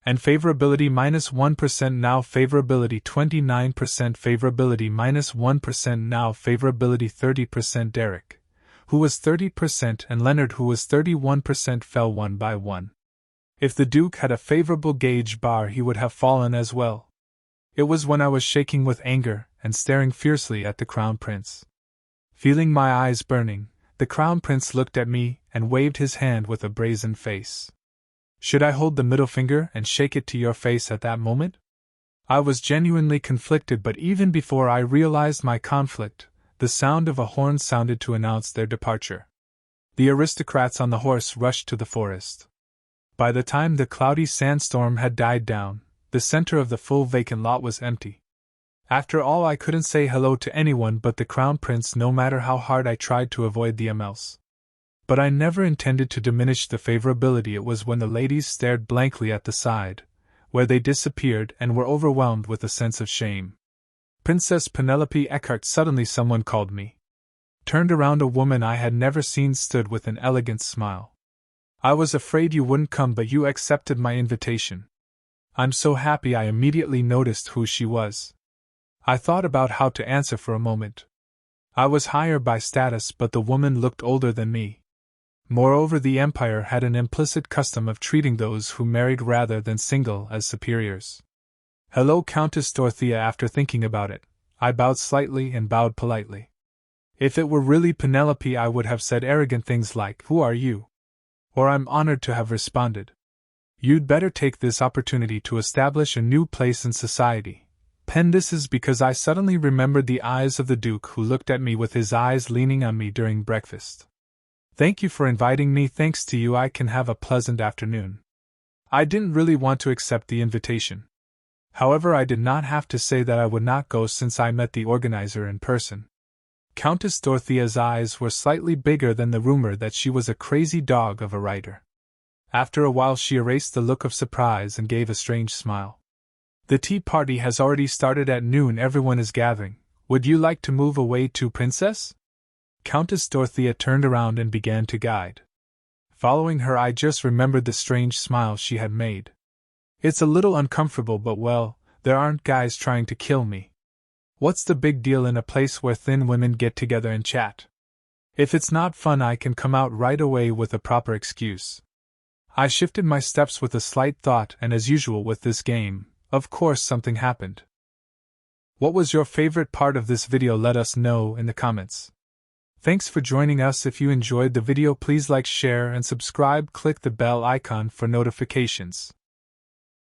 And favorability -1% now, favorability 29%, favorability -1% now, favorability 30%. Derek, who was 30%, and Leonard, who was 31%, fell one by one. If the Duke had a favorable gauge bar, he would have fallen as well. It was when I was shaking with anger and staring fiercely at the Crown Prince. Feeling my eyes burning, the Crown Prince looked at me and waved his hand with a brazen face. Should I hold the middle finger and shake it to your face at that moment? I was genuinely conflicted, but even before I realized my conflict, the sound of a horn sounded to announce their departure. The aristocrats on the horse rushed to the forest. By the time the cloudy sandstorm had died down, the center of the full vacant lot was empty. After all, I couldn't say hello to anyone but the Crown Prince, no matter how hard I tried to avoid the MLs. But I never intended to diminish the favorability. It was when the ladies stared blankly at the side, where they disappeared, and were overwhelmed with a sense of shame. Princess Penelope Eckhart, suddenly someone called me. Turned around, a woman I had never seen stood with an elegant smile. I was afraid you wouldn't come, but you accepted my invitation. I'm so happy. I immediately noticed who she was. I thought about how to answer for a moment. I was higher by status, but the woman looked older than me. Moreover, the Empire had an implicit custom of treating those who married rather than single as superiors. Hello, Countess Dorothea. After thinking about it, I bowed slightly and bowed politely. If it were really Penelope, I would have said arrogant things like, "Who are you?" Or I'm honored to have responded, "You'd better take this opportunity to establish a new place in society." This is because I suddenly remembered the eyes of the Duke, who looked at me with his eyes leaning on me during breakfast. "Thank you for inviting me. Thanks to you, I can have a pleasant afternoon." I didn't really want to accept the invitation. However, I did not have to say that I would not go, since I met the organizer in person. Countess Dorothea's eyes were slightly bigger than the rumor that she was a crazy dog of a writer. After a while, she erased the look of surprise and gave a strange smile. "The tea party has already started at noon. Everyone is gathering. Would you like to move away too, Princess?" Countess Dorothea turned around and began to guide. Following her, I just remembered the strange smile she had made. It's a little uncomfortable, but well, there aren't guys trying to kill me. What's the big deal in a place where thin women get together and chat? If it's not fun, I can come out right away with a proper excuse. I shifted my steps with a slight thought, and as usual with this game, of course something happened. What was your favorite part of this video? Let us know in the comments. Thanks for joining us. If you enjoyed the video, please like, share, and subscribe. Click the bell icon for notifications.